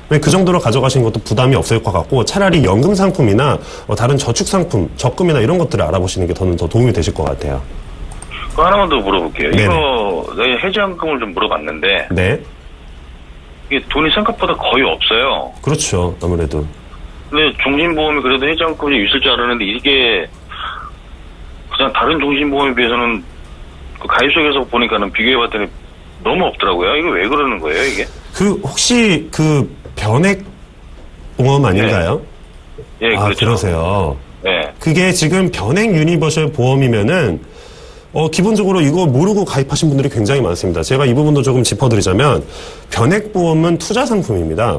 그 정도로 가져가신 것도 부담이 없을 것 같고 차라리 연금 상품이나 다른 저축 상품, 적금이나 이런 것들을 알아보시는 게 더 도움이 되실 것 같아요. 하나만 더 물어볼게요. 네네. 이거 해지연금을 좀 물어봤는데 네. 이게 돈이 생각보다 거의 없어요. 그렇죠. 아무래도. 근데 종신보험이 그래도 해지연금이 있을 줄 알았는데 이게 그냥 다른 종신보험에 비해서는 그 가입석에서 보니까는 비교해봤더니 너무 없더라고요. 이거 왜 그러는 거예요, 이게? 혹시 변액 보험 아닌가요? 예, 그렇죠. 그러세요. 네. 그게 지금 변액 유니버셜 보험이면은 기본적으로 이거 모르고 가입하신 분들이 굉장히 많습니다. 제가 이 부분도 조금 짚어드리자면 변액 보험은 투자 상품입니다.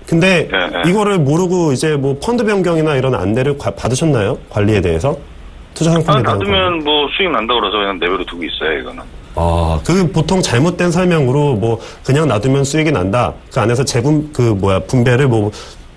근데 이거를 모르고 이제 뭐 펀드 변경이나 이런 안내를 받으셨나요? 관리에 대해서? 투자 상품에 대한 놔두면 뭐 수익 난다고 그래서 그냥 내버려 두고 있어요, 이거는. 그 보통 잘못된 설명으로 뭐 그냥 놔두면 수익이 난다. 그 안에서 분배를 뭐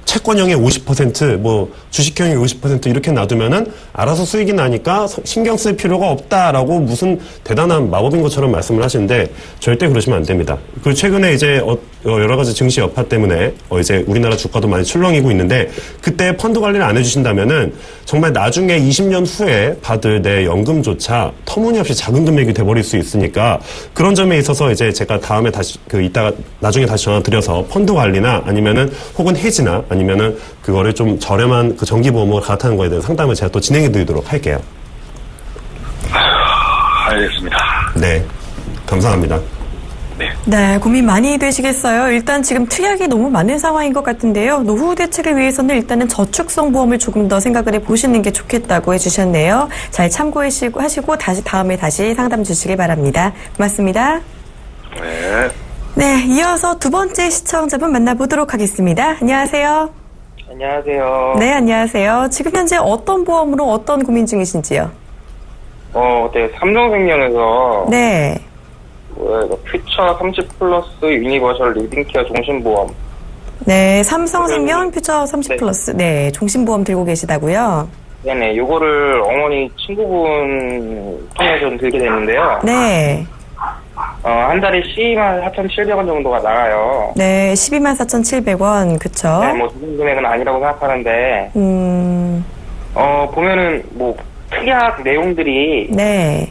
채권형의 50%, 뭐 주식형의 50% 이렇게 놔두면은 알아서 수익이 나니까 신경 쓸 필요가 없다라고 무슨 대단한 마법인 것처럼 말씀을 하시는데 절대 그러시면 안 됩니다. 그리고 최근에 이제 여러 가지 증시 여파 때문에 이제 우리나라 주가도 많이 출렁이고 있는데 그때 펀드 관리를 안 해주신다면은 정말 나중에 20년 후에 받을 내 연금조차 터무니없이 작은 금액이 돼버릴 수 있으니까 그런 점에 있어서 이제 제가 다음에 다시 나중에 다시 전화 드려서 펀드 관리나 아니면은 혹은 해지나 아니면은 그거를 좀 저렴한 그 정기보험으로 갈아타는 거에 대한 상담을 제가 또 진행해 드리도록 할게요. 알겠습니다. 네. 감사합니다. 네, 고민 많이 되시겠어요. 일단 지금 특약이 너무 많은 상황인 것 같은데요. 노후 대책을 위해서는 일단은 저축성 보험을 조금 더 생각을 해보시는 게 좋겠다고 해주셨네요. 잘 참고하시고 다음에 상담 주시길 바랍니다. 고맙습니다. 네. 네, 이어서 두 번째 시청자분 만나보도록 하겠습니다. 안녕하세요. 안녕하세요. 네, 안녕하세요. 지금 현재 어떤 보험으로 어떤 고민 중이신지요? 네, 삼성생명에서. 네. 퓨처 30 플러스 유니버셜 리빙케어 종신보험. 네, 삼성생명 퓨처 30 플러스. 네, 종신보험 들고 계시다고요? 네네, 요거를 어머니 친구분 통해서 들게 됐는데요. 네. 한 달에 12만 4,700원 정도가 나가요. 네, 12만 4,700원, 그쵸? 네, 뭐, 좋은 금액은 아니라고 생각하는데. 보면은, 특약 내용들이. 네.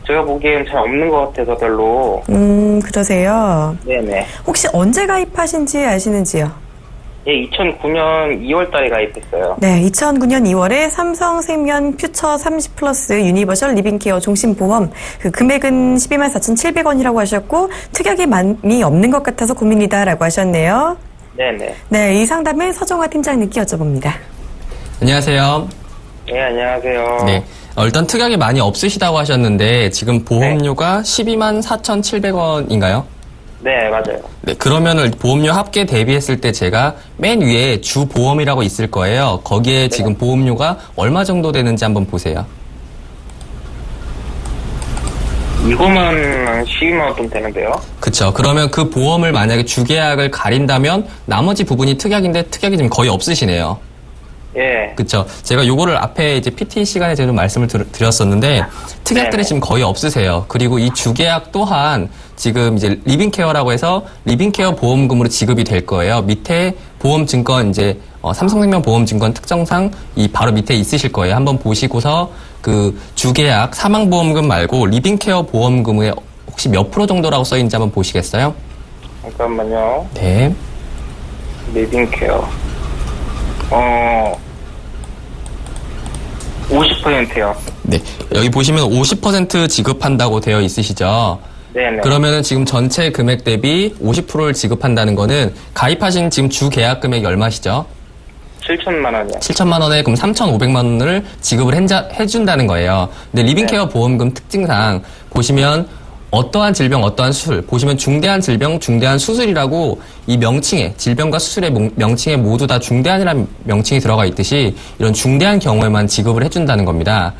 제가 보기엔 잘 없는 것 같아서 별로. 그러세요? 네네. 혹시 언제 가입하신지 아시는지요? 예, 2009년 2월 달에 가입했어요. 네, 2009년 2월에 삼성생명 퓨처 30 플러스 유니버셜 리빙케어 종신보험. 그 금액은 12만 4,700원이라고 하셨고, 특약이 많이 없는 것 같아서 고민이다라고 하셨네요. 네네. 네, 이 상담을 서정화 팀장님께 여쭤봅니다. 안녕하세요. 네, 안녕하세요. 네. 일단 특약이 많이 없으시다고 하셨는데 지금 보험료가 12만 4,700원인가요? 네, 맞아요. 네, 그러면은 보험료 합계 대비했을 때 제가 맨 위에 주 보험이라고 있을 거예요. 거기에 지금 보험료가 얼마 정도 되는지 한번 보세요. 이거만 12만 원 좀 되는데요? 그쵸. 그러면 그 보험을 만약에 주계약을 가린다면 나머지 부분이 특약인데 특약이 지금 거의 없으시네요. 예. 그쵸. 제가 요거를 앞에 이제 PT 시간에 제가 좀 말씀을 드렸었는데, 특약들이 지금 거의 없으세요. 그리고 이 주계약 또한 지금 이제 리빙케어라고 해서 리빙케어 보험금으로 지급이 될 거예요. 밑에 보험증권 이제, 삼성생명 보험증권 특정상 이 바로 밑에 있으실 거예요. 한번 보시고서 그 주계약 사망보험금 말고 리빙케어 보험금에 혹시 몇 프로 정도라고 써있는지 한번 보시겠어요? 잠깐만요. 네. 리빙케어. 50%요. 네. 여기 보시면 50% 지급한다고 되어 있으시죠? 네네. 그러면은 지금 전체 금액 대비 50%를 지급한다는 거는 가입하신 지금 주 계약 금액이 얼마시죠? 7천만 원이요. 7천만 원에 그럼 3,500만 원을 지급을 해준다는 거예요. 근데 리빙케어 보험금 특징상 보시면 어떠한 질병, 어떠한 수술, 보시면 중대한 질병, 중대한 수술이라고 이 명칭에, 질병과 수술의 명칭에 모두 다 중대한이라는 명칭이 들어가 있듯이 이런 중대한 경우에만 지급을 해준다는 겁니다.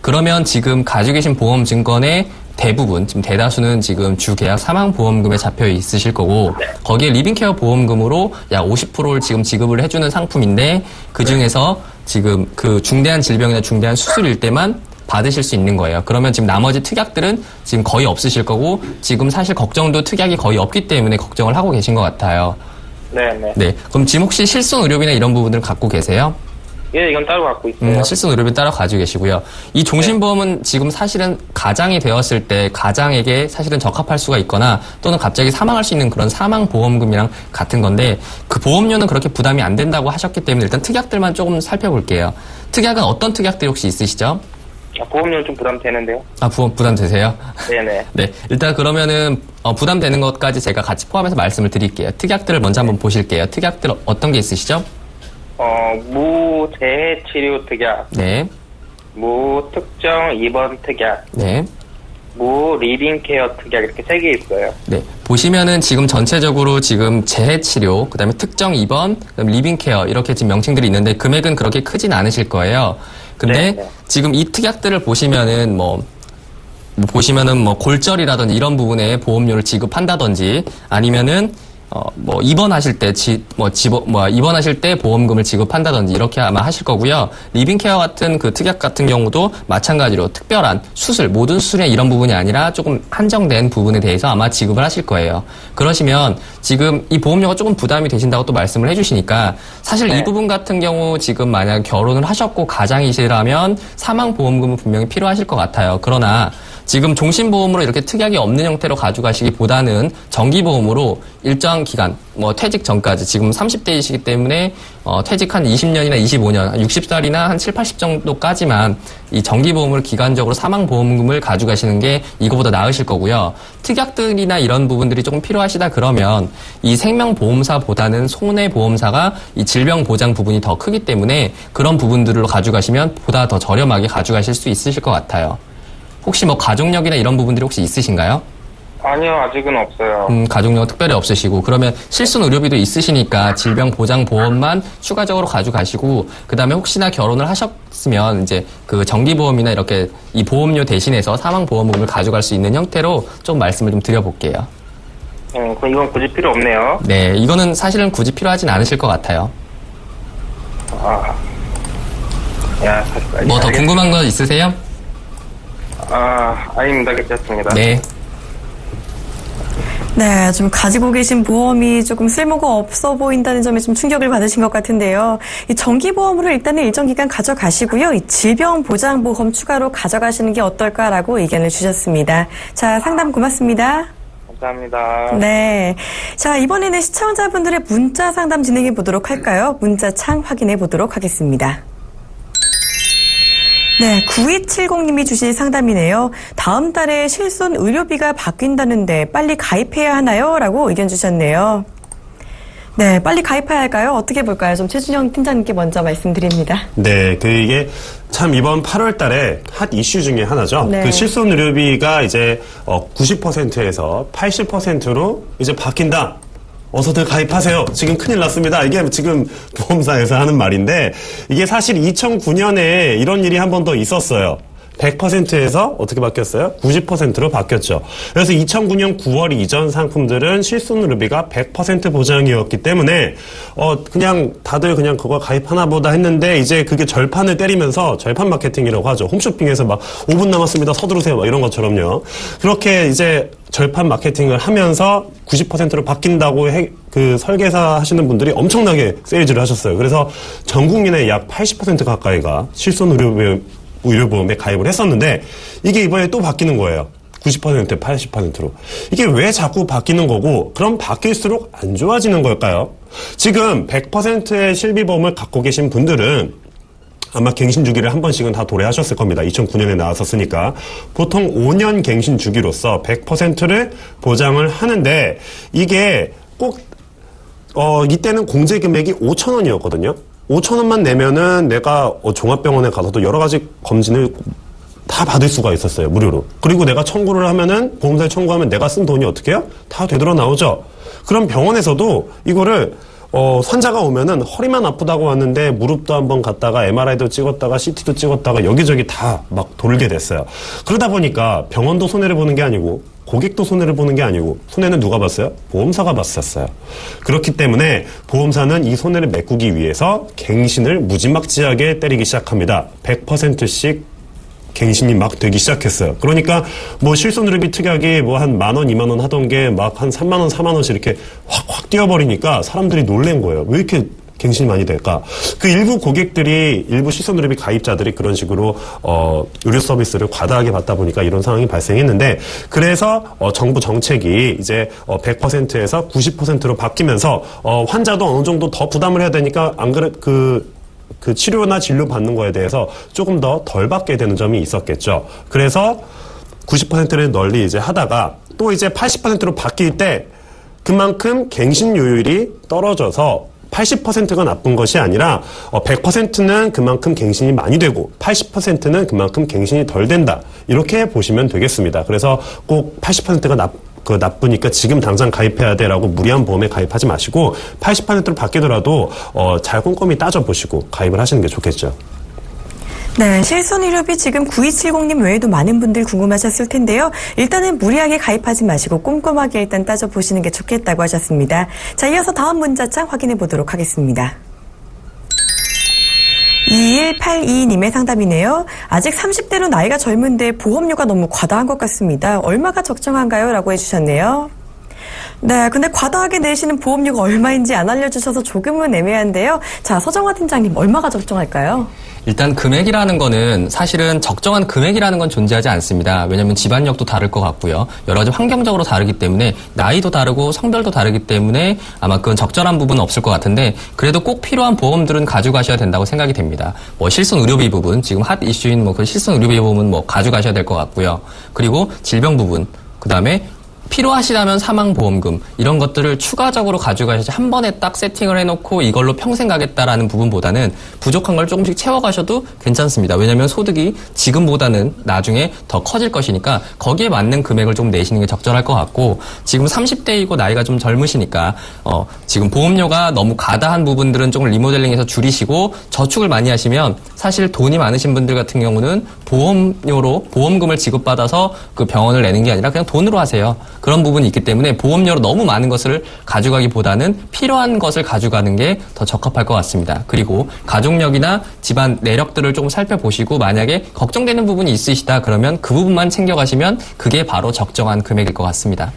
그러면 지금 가지고 계신 보험 증권의 대부분, 지금 대다수는 지금 주계약 사망보험금에 잡혀 있으실 거고, 거기에 리빙케어 보험금으로 약 50%를 지금 지급을 해주는 상품인데, 그 중에서 지금 그 중대한 질병이나 중대한 수술일 때만 받으실 수 있는 거예요. 그러면 지금 나머지 특약들은 지금 거의 없으실 거고, 지금 사실 걱정도 특약이 거의 없기 때문에 걱정을 하고 계신 것 같아요. 네네. 네. 그럼 지금 혹시 실손 의료비나 이런 부분들을 갖고 계세요? 예, 이건 따로 갖고 있어요. 실손 의료비 따로 가지고 계시고요. 이 종신보험은 지금 사실은 가장이 되었을 때 가장에게 사실은 적합할 수가 있거나 또는 갑자기 사망할 수 있는 그런 사망보험금이랑 같은 건데 그 보험료는 그렇게 부담이 안 된다고 하셨기 때문에 일단 특약들만 조금 살펴볼게요. 특약은 어떤 특약들이 혹시 있으시죠? 보험료는 좀 부담되는데요. 부담되세요? 네네. 네. 일단 그러면은, 부담되는 것까지 제가 같이 포함해서 말씀을 드릴게요. 특약들을 먼저 한번 보실게요. 특약들 어떤 게 있으시죠? 무재해치료 특약. 네. 무특정 입원 특약. 네. 무리빙케어 특약 이렇게 3개 있어요. 네. 보시면은 지금 전체적으로 지금 재해치료, 그 다음에 특정 입원, 그 다음에 리빙케어 이렇게 지금 명칭들이 있는데 금액은 그렇게 크진 않으실 거예요. 근데 네. 지금 이 특약들을 보시면은 보시면은 골절이라든지 이런 부분에 보험료를 지급한다든지 아니면은 입원하실 때 입원하실 때 보험금을 지급한다든지 이렇게 아마 하실 거고요. 리빙케어 같은 그 특약 같은 경우도 마찬가지로 특별한 수술, 모든 수술에 이런 부분이 아니라 조금 한정된 부분에 대해서 아마 지급을 하실 거예요. 그러시면 지금 이 보험료가 조금 부담이 되신다고 또 말씀을 해주시니까 사실 이 부분 같은 경우 지금 만약 결혼을 하셨고 가장이시라면 사망보험금은 분명히 필요하실 것 같아요. 그러나 지금 종신보험으로 이렇게 특약이 없는 형태로 가져가시기보다는 정기보험으로 일정 기간, 퇴직 전까지 지금 30대이시기 때문에 퇴직 한 20년이나 25년, 60살이나 한 7, 80 정도까지만 이 정기보험을 기간적으로 사망보험금을 가져가시는 게 이거보다 나으실 거고요. 특약들이나 이런 부분들이 조금 필요하시다 그러면 이 생명보험사보다는 손해보험사가 이 질병보장 부분이 더 크기 때문에 그런 부분들로 가져가시면 보다 더 저렴하게 가져가실 수 있으실 것 같아요. 혹시 가족력이나 이런 부분들이 혹시 있으신가요? 아니요, 아직은 없어요. 가족력 특별히 없으시고, 그러면 실손 의료비도 있으시니까 질병보장보험만 추가적으로 가져가시고, 그 다음에 혹시나 결혼을 하셨으면 이제 그 정기보험이나 이렇게 이 보험료 대신해서 사망보험금을 가져갈 수 있는 형태로 좀 말씀을 좀 드려볼게요. 그럼 이건 굳이 필요 없네요. 네, 이거는 사실은 굳이 필요하진 않으실 것 같아요. 더 궁금한 거 있으세요? 아닙니다. 괜찮습니다. 네. 네, 좀 가지고 계신 보험이 조금 쓸모가 없어 보인다는 점에 좀 충격을 받으신 것 같은데요. 이 정기보험으로 일단은 일정 기간 가져가시고요. 이 질병보장보험 추가로 가져가시는 게 어떨까라고 의견을 주셨습니다. 자, 상담 고맙습니다. 감사합니다. 네. 자, 이번에는 시청자분들의 문자 상담 진행해 보도록 할까요? 문자창 확인해 보도록 하겠습니다. 네, 9270님이 주신 상담이네요. 다음 달에 실손 의료비가 바뀐다는데 빨리 가입해야 하나요? 라고 의견 주셨네요. 네, 빨리 가입해야 할까요? 어떻게 볼까요? 좀 최준영 팀장님께 먼저 말씀드립니다. 네, 이게 참 이번 8월 달에 핫 이슈 중에 하나죠. 네. 그 실손 의료비가 이제 90%에서 80%로 이제 바뀐다. 어서들 가입하세요. 지금 큰일 났습니다. 이게 지금 보험사에서 하는 말인데 이게 사실 2009년에 이런 일이 한 번 더 있었어요. 100%에서 어떻게 바뀌었어요? 90%로 바뀌었죠. 그래서 2009년 9월 이전 상품들은 실손의료비가 100% 보장이었기 때문에 그냥 다들 그냥 그거 가입하나 보다 했는데 이제 그게 절판을 때리면서 절판 마케팅이라고 하죠. 홈쇼핑에서 막 5분 남았습니다. 서두르세요. 막 이런 것처럼요. 그렇게 이제 절판 마케팅을 하면서 90%로 바뀐다고 그 설계사 하시는 분들이 엄청나게 세일즈를 하셨어요. 그래서 전 국민의 약 80% 가까이가 실손의료보험에 가입을 했었는데 이게 이번에 또 바뀌는 거예요. 90%, 80%로. 이게 왜 자꾸 바뀌는 거고 그럼 바뀔수록 안 좋아지는 걸까요? 지금 100%의 실비보험을 갖고 계신 분들은 아마 갱신 주기를 한 번씩은 다 도래하셨을 겁니다. 2009년에 나왔었으니까. 보통 5년 갱신 주기로서 100%를 보장을 하는데 이게 꼭 이때는 공제 금액이 5,000원이었거든요. 5,000원만 내면은 내가 종합병원에 가서도 여러 가지 검진을 다 받을 수가 있었어요. 무료로. 그리고 내가 청구를 하면은 보험사에 청구하면 내가 쓴 돈이 어떻게 해요? 다 되돌아 나오죠. 그럼 병원에서도 이거를 환자가 오면은 허리만 아프다고 왔는데 무릎도 한번 갔다가 MRI도 찍었다가 CT도 찍었다가 여기저기 다 막 돌게 됐어요. 그러다 보니까 병원도 손해를 보는 게 아니고 고객도 손해를 보는 게 아니고 손해는 누가 봤어요? 보험사가 봤었어요. 그렇기 때문에 보험사는 이 손해를 메꾸기 위해서 갱신을 무지막지하게 때리기 시작합니다. 100%씩 갱신이 막 되기 시작했어요. 그러니까 뭐 실손의료비 특약이 뭐 한 10,000원, 20,000원 하던 게 막 한 30,000원, 40,000원씩 이렇게 확 뛰어버리니까 사람들이 놀란 거예요. 왜 이렇게 갱신이 많이 될까? 그 일부 고객들이, 일부 실손의료비 가입자들이 그런 식으로 의료 서비스를 과다하게 받다 보니까 이런 상황이 발생했는데 그래서 정부 정책이 이제 100%에서 90%로 바뀌면서 환자도 어느 정도 더 부담을 해야 되니까 안 그래 그 치료나 진료 받는 거에 대해서 조금 더 덜 받게 되는 점이 있었겠죠. 그래서 90%를 널리 이제 하다가 또 이제 80%로 바뀔 때 그만큼 갱신료율이 떨어져서 80%가 나쁜 것이 아니라 100%는 그만큼 갱신이 많이 되고 80%는 그만큼 갱신이 덜 된다. 이렇게 보시면 되겠습니다. 그래서 꼭 80%가 나쁘니까 지금 당장 가입해야 돼라고 무리한 보험에 가입하지 마시고 80%로 바뀌더라도 잘 꼼꼼히 따져보시고 가입을 하시는 게 좋겠죠. 네, 실손의료비 지금 9270님 외에도 많은 분들 궁금하셨을 텐데요. 일단은 무리하게 가입하지 마시고 꼼꼼하게 일단 따져보시는 게 좋겠다고 하셨습니다. 자, 이어서 다음 문자창 확인해 보도록 하겠습니다. 2182님의 상담이네요. 아직 30대로 나이가 젊은데 보험료가 너무 과다한 것 같습니다. 얼마가 적정한가요? 라고 해주셨네요. 네, 근데 과다하게 내시는 보험료가 얼마인지 안 알려주셔서 조금은 애매한데요. 자, 서정화 팀장님, 얼마가 적정할까요? 일단 금액이라는 거는 사실은 적정한 금액이라는 건 존재하지 않습니다. 왜냐하면 집안력도 다를 것 같고요. 여러 가지 환경적으로 다르기 때문에 나이도 다르고 성별도 다르기 때문에 아마 그건 적절한 부분은 없을 것 같은데 그래도 꼭 필요한 보험들은 가져가셔야 된다고 생각이 됩니다. 뭐 실손 의료비 부분, 지금 핫 이슈인 뭐 그 실손 의료비 부분은 뭐 가져가셔야 될 것 같고요. 그리고 질병 부분, 그 다음에 필요하시다면 사망보험금 이런 것들을 추가적으로 가져가셔야지 한 번에 딱 세팅을 해놓고 이걸로 평생 가겠다라는 부분보다는 부족한 걸 조금씩 채워가셔도 괜찮습니다. 왜냐하면 소득이 지금보다는 나중에 더 커질 것이니까 거기에 맞는 금액을 좀 내시는 게 적절할 것 같고 지금 30대이고 나이가 좀 젊으시니까 지금 보험료가 너무 과다한 부분들은 조금 리모델링해서 줄이시고 저축을 많이 하시면 사실 돈이 많으신 분들 같은 경우는 보험료로 보험금을 지급받아서 그 병원을 내는 게 아니라 그냥 돈으로 하세요. 그런 부분이 있기 때문에 보험료로 너무 많은 것을 가져가기보다는 필요한 것을 가져가는 게 더 적합할 것 같습니다. 그리고 가족력이나 집안 내력들을 조금 살펴보시고 만약에 걱정되는 부분이 있으시다 그러면 그 부분만 챙겨가시면 그게 바로 적정한 금액일 것 같습니다.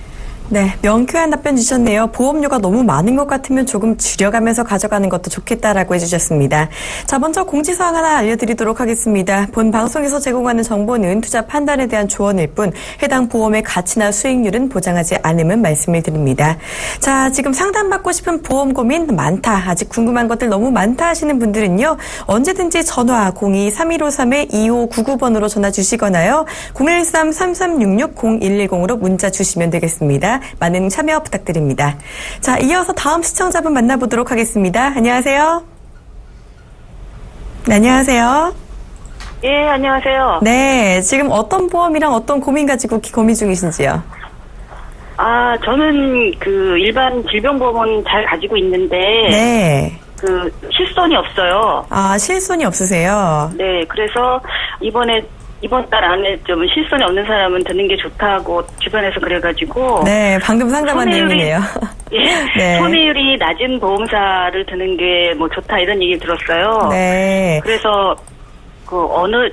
네, 명쾌한 답변 주셨네요. 보험료가 너무 많은 것 같으면 조금 줄여가면서 가져가는 것도 좋겠다라고 해주셨습니다. 자, 먼저 공지사항 하나 알려드리도록 하겠습니다. 본 방송에서 제공하는 정보는 투자 판단에 대한 조언일 뿐 해당 보험의 가치나 수익률은 보장하지 않음은 말씀을 드립니다. 자, 지금 상담받고 싶은 보험 고민 많다, 아직 궁금한 것들 너무 많다 하시는 분들은요. 언제든지 전화 02-3153-2599번으로 전화 주시거나요. 013-3366-0110으로 문자 주시면 되겠습니다. 많은 참여 부탁드립니다. 자, 이어서 다음 시청자분 만나보도록 하겠습니다. 안녕하세요. 네, 안녕하세요. 예, 안녕하세요. 네, 지금 어떤 보험이랑 어떤 고민 가지고 고민 중이신지요? 아, 저는 그 일반 질병보험은 잘 가지고 있는데 네. 그 실손이 없어요. 아, 실손이 없으세요? 네, 그래서 이번에 이번 달 안에 좀 실손이 없는 사람은 드는 게 좋다고 주변에서 그래가지고. 네, 방금 상담한 내용이네요. 예, 네. 손해율이 낮은 보험사를 드는 게 뭐 좋다 이런 얘기 들었어요. 네. 그래서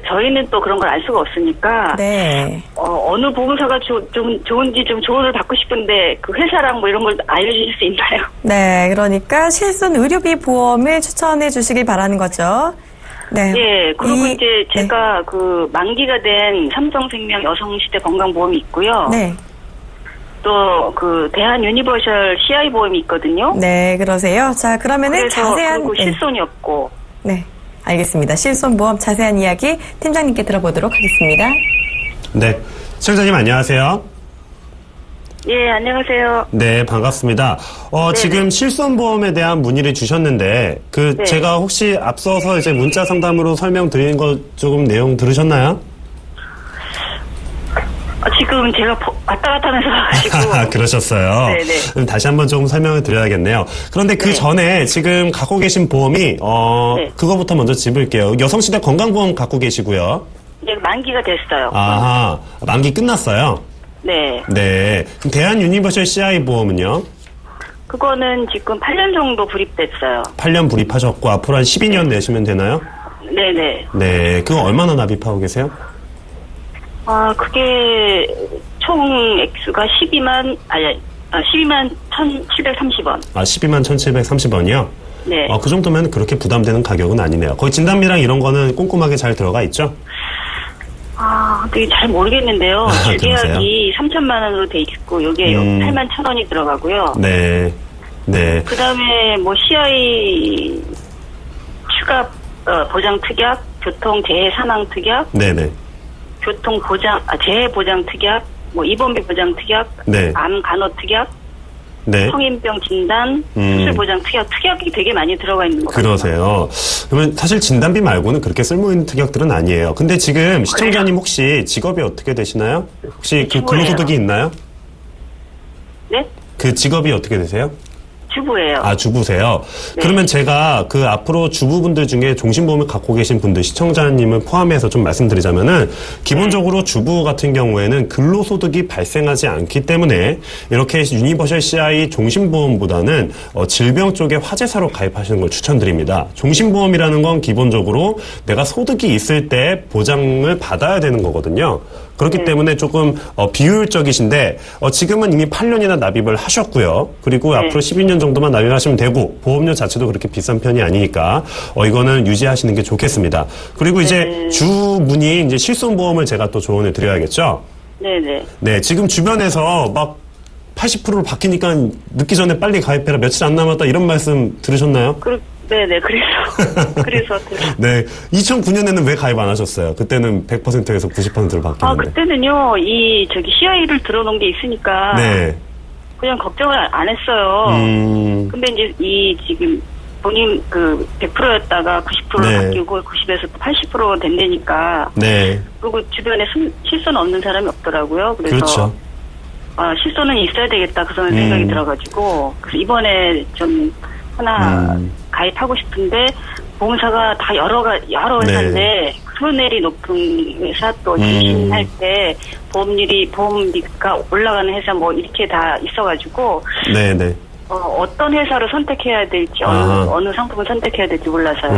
저희는 또 그런 걸 알 수가 없으니까. 네. 어느 보험사가 좀 좋은지 좀 조언을 받고 싶은데 그 회사랑 뭐 이런 걸 알려주실 수 있나요? 네, 그러니까 실손 의료비 보험을 추천해 주시길 바라는 거죠. 네. 예, 그리고 이제 네. 제가 그 만기가 된 삼성생명 여성시대 건강보험이 있고요. 네. 또 그 대한 유니버셜 CI 보험이 있거든요. 네, 그러세요. 자, 그러면은 그래서 자세한 그리고 실손이 없고. 네. 알겠습니다. 실손보험 자세한 이야기 팀장님께 들어보도록 하겠습니다. 네. 시청자님 안녕하세요. 예, 안녕하세요. 네, 반갑습니다. 지금 실손보험에 대한 문의를 주셨는데, 네. 제가 혹시 앞서서 이제 문자 상담으로 설명드린 거 조금 내용 들으셨나요? 지금 제가 왔다 갔다 하면서 와가지고. 그러셨어요. 네네. 그럼 다시 한번 좀 설명을 드려야겠네요. 그런데 그 전에 지금 갖고 계신 보험이, 네. 그거부터 먼저 짚을게요. 여성시대 건강보험 갖고 계시고요. 이제 만기가 됐어요. 아하, 만기 끝났어요? 네. 네. 그럼 대한 유니버셜 CI 보험은요? 그거는 지금 8년 정도 불입됐어요. 8년 불입하셨고, 앞으로 한 12년 내시면 되나요? 네네. 네. 그거 얼마나 납입하고 계세요? 그게 총 액수가 12만 1,730원. 12만 1,730원이요? 네. 그 정도면 그렇게 부담되는 가격은 아니네요. 거의 진단비랑 이런 거는 꼼꼼하게 잘 들어가 있죠? 되게 잘 모르겠는데요. 그러세요? 계약이 3천만 원으로 돼 있고, 여기에 8만 1,000원이 들어가고요. 네. 네. 그 다음에 뭐 CI 추가 보장 특약, 교통 재해 사망 특약, 네네. 교통 보장, 재해 보장 특약, 뭐 입원비 보장 특약, 네. 암 간호 특약, 네. 성인병 진단, 수술 보장 특약이 되게 많이 들어가 있는 것 같아요. 그러세요. 그러면 사실 진단비 말고는 그렇게 쓸모있는 특약들은 아니에요. 근데 지금 시청자님 혹시 직업이 어떻게 되시나요? 혹시 그 주부예요. 근로소득이 있나요? 네? 그 직업이 어떻게 되세요? 주부예요. 주부세요. 네. 그러면 제가 그 앞으로 주부분들 중에 종신보험을 갖고 계신 분들, 시청자님을 포함해서 좀 말씀드리자면은, 기본적으로 주부 같은 경우에는 근로소득이 발생하지 않기 때문에, 이렇게 유니버셜 CI 종신보험보다는 질병 쪽에 화재사로 가입하시는 걸 추천드립니다. 종신보험이라는 건 기본적으로 내가 소득이 있을 때 보장을 받아야 되는 거거든요. 그렇기 때문에 조금 비효율적이신데 지금은 이미 8년이나 납입을 하셨고요. 그리고 앞으로 12년 정도만 납입하시면 되고 보험료 자체도 그렇게 비싼 편이 아니니까 이거는 유지하시는 게 좋겠습니다. 그리고 이제 주문이 이제 실손보험을 제가 또 조언을 드려야겠죠. 네네. 네, 지금 주변에서 막 80%로 바뀌니까 늦기 전에 빨리 가입해라, 며칠 안 남았다, 이런 말씀 들으셨나요? 네네, 그래서. 네, 2009년에는 왜 가입 안 하셨어요? 그때는 100%에서 90%로 바뀌었는데. 그때는요, CI를 들어놓은 게 있으니까. 네. 그냥 걱정을 안 했어요. 근데 이제 지금 본인 100%였다가 90%로 네. 바뀌고 90에서 80% 된다니까. 네. 그리고 주변에 실손 없는 사람이 없더라고요. 그래서. 그렇죠. 실손은 있어야 되겠다. 그런 생각이 들어가지고. 그래서 이번에 좀 하나 가입하고 싶은데, 보험사가 다 여러 회사인데, 손해율이 높은 회사 또 진신할 때 보험비가 올라가는 회사 뭐 이렇게 다 있어가지고. 네네. 어떤 회사를 선택해야 될지, 어느 상품을 선택해야 될지 몰라서요.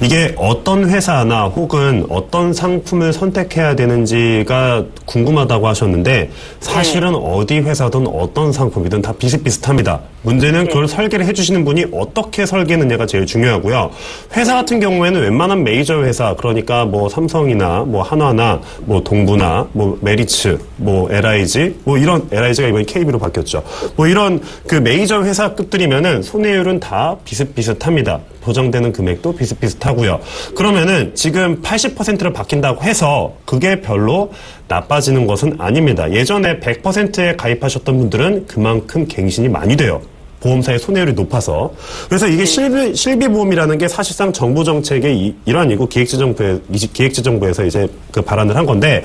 이게 어떤 회사나 혹은 어떤 상품을 선택해야 되는지가 궁금하다고 하셨는데, 사실은 어디 회사든 어떤 상품이든 다 비슷비슷합니다. 문제는 그걸 설계를 해주시는 분이 어떻게 설계했느냐가 제일 중요하고요. 회사 같은 경우에는 웬만한 메이저 회사, 그러니까 뭐 삼성이나 뭐 한화나 뭐 동부나 뭐 메리츠, 뭐 LIG, 뭐 이런, LIG가 이번에 KB로 바뀌었죠. 뭐 이런 그 메이저 회사급들이면은 손해율은 다 비슷비슷합니다. 보장되는 금액도 비슷비슷하고요. 그러면은 지금 80%를 바뀐다고 해서 그게 별로 나빠지는 것은 아닙니다. 예전에 100%에 가입하셨던 분들은 그만큼 갱신이 많이 돼요. 보험사의 손해율이 높아서. 그래서 이게 실비보험이라는 게 사실상 정부 정책의 일환이고 기획재정부에서 이제 그 발안을 한 건데,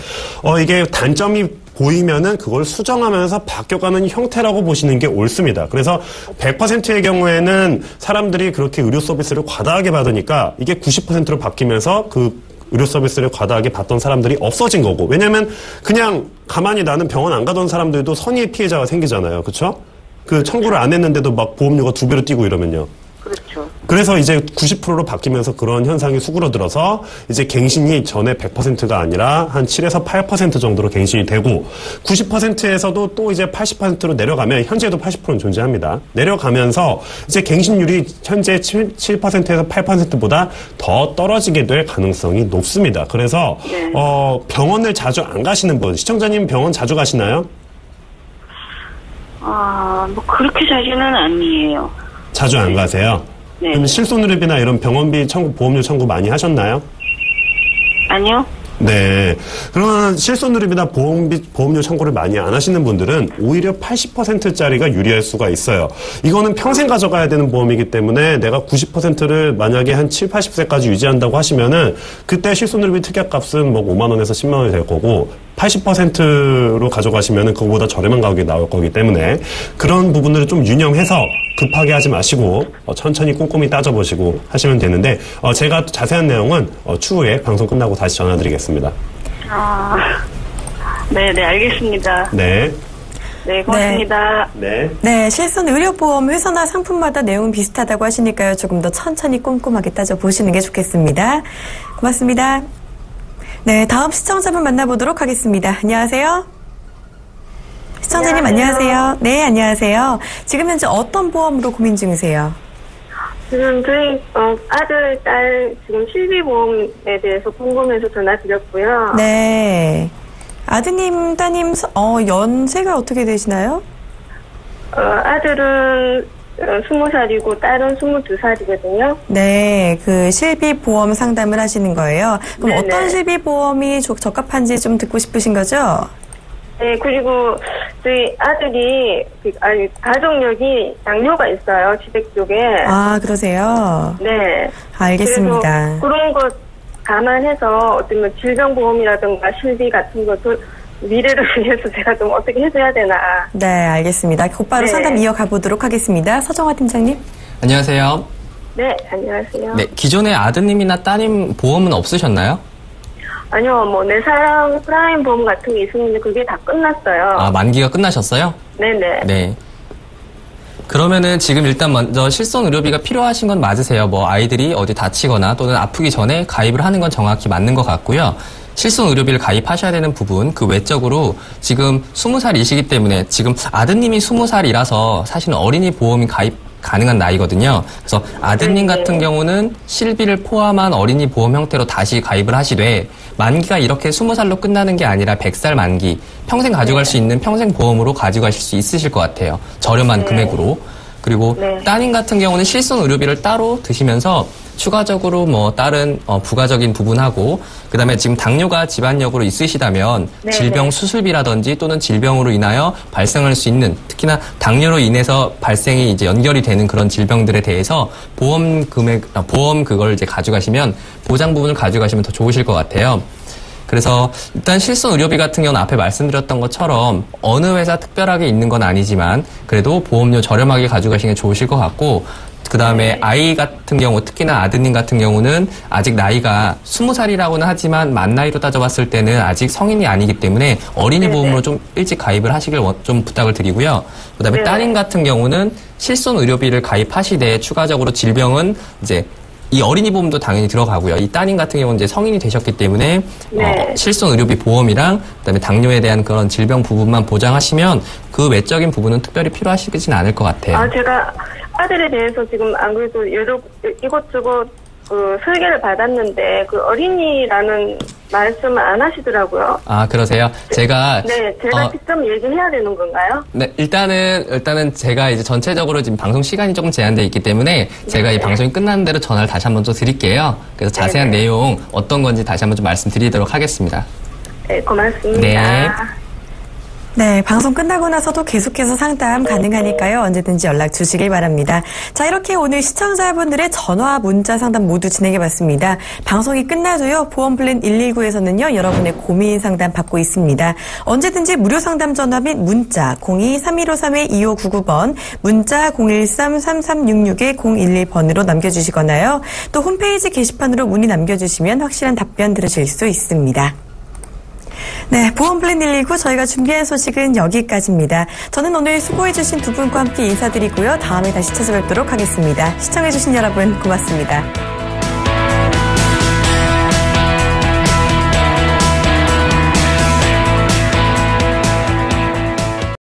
이게 단점이 보이면은 그걸 수정하면서 바뀌어가는 형태라고 보시는 게 옳습니다. 그래서 100%의 경우에는 사람들이 그렇게 의료 서비스를 과다하게 받으니까 이게 90%로 바뀌면서 그 의료 서비스를 과다하게 받던 사람들이 없어진 거고. 왜냐면 그냥 가만히 나는 병원 안 가던 사람들도 선의의 피해자가 생기잖아요. 그렇죠? 그 청구를 안 했는데도 막 보험료가 2배로 뛰고 이러면요. 그렇죠. 그래서 이제 90%로 바뀌면서 그런 현상이 수그러들어서 이제 갱신이 전에 100%가 아니라 한 7에서 8% 정도로 갱신이 되고 90%에서도 또 이제 80%로 내려가면 현재도 80%는 존재합니다. 내려가면서 이제 갱신율이 현재 7%에서 8%보다 더 떨어지게 될 가능성이 높습니다. 그래서 네. 병원을 자주 안 가시는 분, 시청자님 병원 자주 가시나요? 뭐 그렇게 자주는 아니에요. 자주 안 가세요? 네. 그럼 실손의료비나 이런 병원비 청구, 보험료 청구 많이 하셨나요? 아니요. 네. 그러면 실손의료비나 보험료 청구를 많이 안 하시는 분들은 오히려 80%짜리가 유리할 수가 있어요. 이거는 평생 가져가야 되는 보험이기 때문에 내가 90%를 만약에 한 7, 80세까지 유지한다고 하시면은 그때 실손의료비 특약값은 뭐 5만 원에서 10만 원이 될 거고 80%로 가져가시면은 그거보다 저렴한 가격이 나올 거기 때문에 그런 부분들을 좀 유념해서 급하게 하지 마시고 천천히 꼼꼼히 따져보시고 하시면 되는데 제가 자세한 내용은 추후에 방송 끝나고 다시 전화드리겠습니다. 네, 알겠습니다. 네. 네, 고맙습니다. 네. 네, 실손 의료보험 회사나 상품마다 내용은 비슷하다고 하시니까요. 조금 더 천천히 꼼꼼하게 따져보시는 게 좋겠습니다. 고맙습니다. 네, 다음 시청자분 만나보도록 하겠습니다. 안녕하세요. 시청자님 안녕하세요. 네, 안녕하세요. 지금 현재 어떤 보험으로 고민 중이세요? 지금 저희 아들, 딸 지금 실비보험에 대해서 궁금해서 전화드렸고요. 네. 아드님, 따님 연세가 어떻게 되시나요? 아들은 20살이고 딸은 22살이거든요. 네, 그 실비보험 상담을 하시는 거예요. 그럼 네네. 어떤 실비보험이 적합한지 좀 듣고 싶으신 거죠? 네, 그리고 저희 아들이 가족력이 양료가 있어요, 지백 쪽에. 아, 그러세요? 네. 알겠습니다. 그래서 그런 것 감안해서 어떤 뭐 질병보험이라든가 실비 같은 것도 미래를 위해서 제가 좀 어떻게 해줘야 되나. 네, 알겠습니다. 곧바로 네. 상담 이어가 보도록 하겠습니다. 서정화 팀장님. 안녕하세요. 네, 안녕하세요. 네, 기존에 아드님이나 따님 보험은 없으셨나요? 아니요, 뭐 내 사랑 프라임 보험 같은 게 있었는데 그게 다 끝났어요. 아, 만기가 끝나셨어요? 네네. 네. 그러면은 지금 일단 먼저 실손 의료비가 필요하신 건 맞으세요. 뭐 아이들이 어디 다치거나 또는 아프기 전에 가입을 하는 건 정확히 맞는 것 같고요. 실손 의료비를 가입하셔야 되는 부분, 그 외적으로 지금 20살이시기 때문에 지금 아드님이 20살이라서 사실은 어린이 보험이 가입 가능한 나이거든요. 그래서 아드님 같은 경우는 실비를 포함한 어린이 보험 형태로 다시 가입을 하시되 만기가 이렇게 20살로 끝나는 게 아니라 100살 만기, 평생 가져갈 수 있는 평생 보험으로 가져가실 수 있으실 것 같아요. 저렴한 금액으로. 그리고 따님 같은 경우는 실손 의료비를 따로 드시면서 추가적으로 뭐 다른 부가적인 부분하고 그다음에 지금 당뇨가 집안력으로 있으시다면 질병 수술비라든지 또는 질병으로 인하여 발생할 수 있는 특히나 당뇨로 인해서 발생이 이제 연결이 되는 그런 질병들에 대해서 보험 그걸 이제 가져가시면 보장 부분을 가져가시면 더 좋으실 것 같아요. 그래서 일단 실손 의료비 같은 경우는 앞에 말씀드렸던 것처럼 어느 회사 특별하게 있는 건 아니지만 그래도 보험료 저렴하게 가져가시는 게 좋으실 것 같고 그 다음에 아이 같은 경우 특히나 아드님 같은 경우는 아직 나이가 20살이라고는 하지만 만 나이로 따져봤을 때는 아직 성인이 아니기 때문에 어린이 보험으로 좀 일찍 가입을 하시길 좀 부탁을 드리고요. 그 다음에 따님 같은 경우는 실손 의료비를 가입하시되 추가적으로 질병은 이제 이 어린이 보험도 당연히 들어가고요. 이 따님 같은 경우는 이제 성인이 되셨기 때문에 실손 의료비 보험이랑 그다음에 당뇨에 대한 그런 질병 부분만 보장하시면 그 외적인 부분은 특별히 필요하시진 않을 것 같아요. 제가 아들에 대해서 지금 안 그래도 이것저것 설계를 받았는데 그 어린이라는 말씀을 안 하시더라고요. 아, 그러세요? 제가 제가 직접 얘기해야 되는 건가요? 네, 일단은 제가 이제 전체적으로 지금 방송 시간이 조금 제한되어 있기 때문에 제가 이 방송이 끝나는 대로 전화를 다시 한번 또 드릴게요. 그래서 자세한 내용 어떤 건지 다시 한번 좀 말씀드리도록 하겠습니다. 네, 고맙습니다. 네. 네, 방송 끝나고 나서도 계속해서 상담 가능하니까요. 언제든지 연락 주시길 바랍니다. 자, 이렇게 오늘 시청자분들의 전화, 문자 상담 모두 진행해봤습니다. 방송이 끝나도요. 보험플랜 119에서는요. 여러분의 고민 상담 받고 있습니다. 언제든지 무료 상담 전화 및 문자 02-3153-2599번, 문자 013-3366-011번으로 남겨주시거나요. 또 홈페이지 게시판으로 문의 남겨주시면 확실한 답변 들으실 수 있습니다. 네, 보험플랜 119 저희가 준비한 소식은 여기까지입니다. 저는 오늘 수고해주신 두 분과 함께 인사드리고요. 다음에 다시 찾아뵙도록 하겠습니다. 시청해주신 여러분 고맙습니다.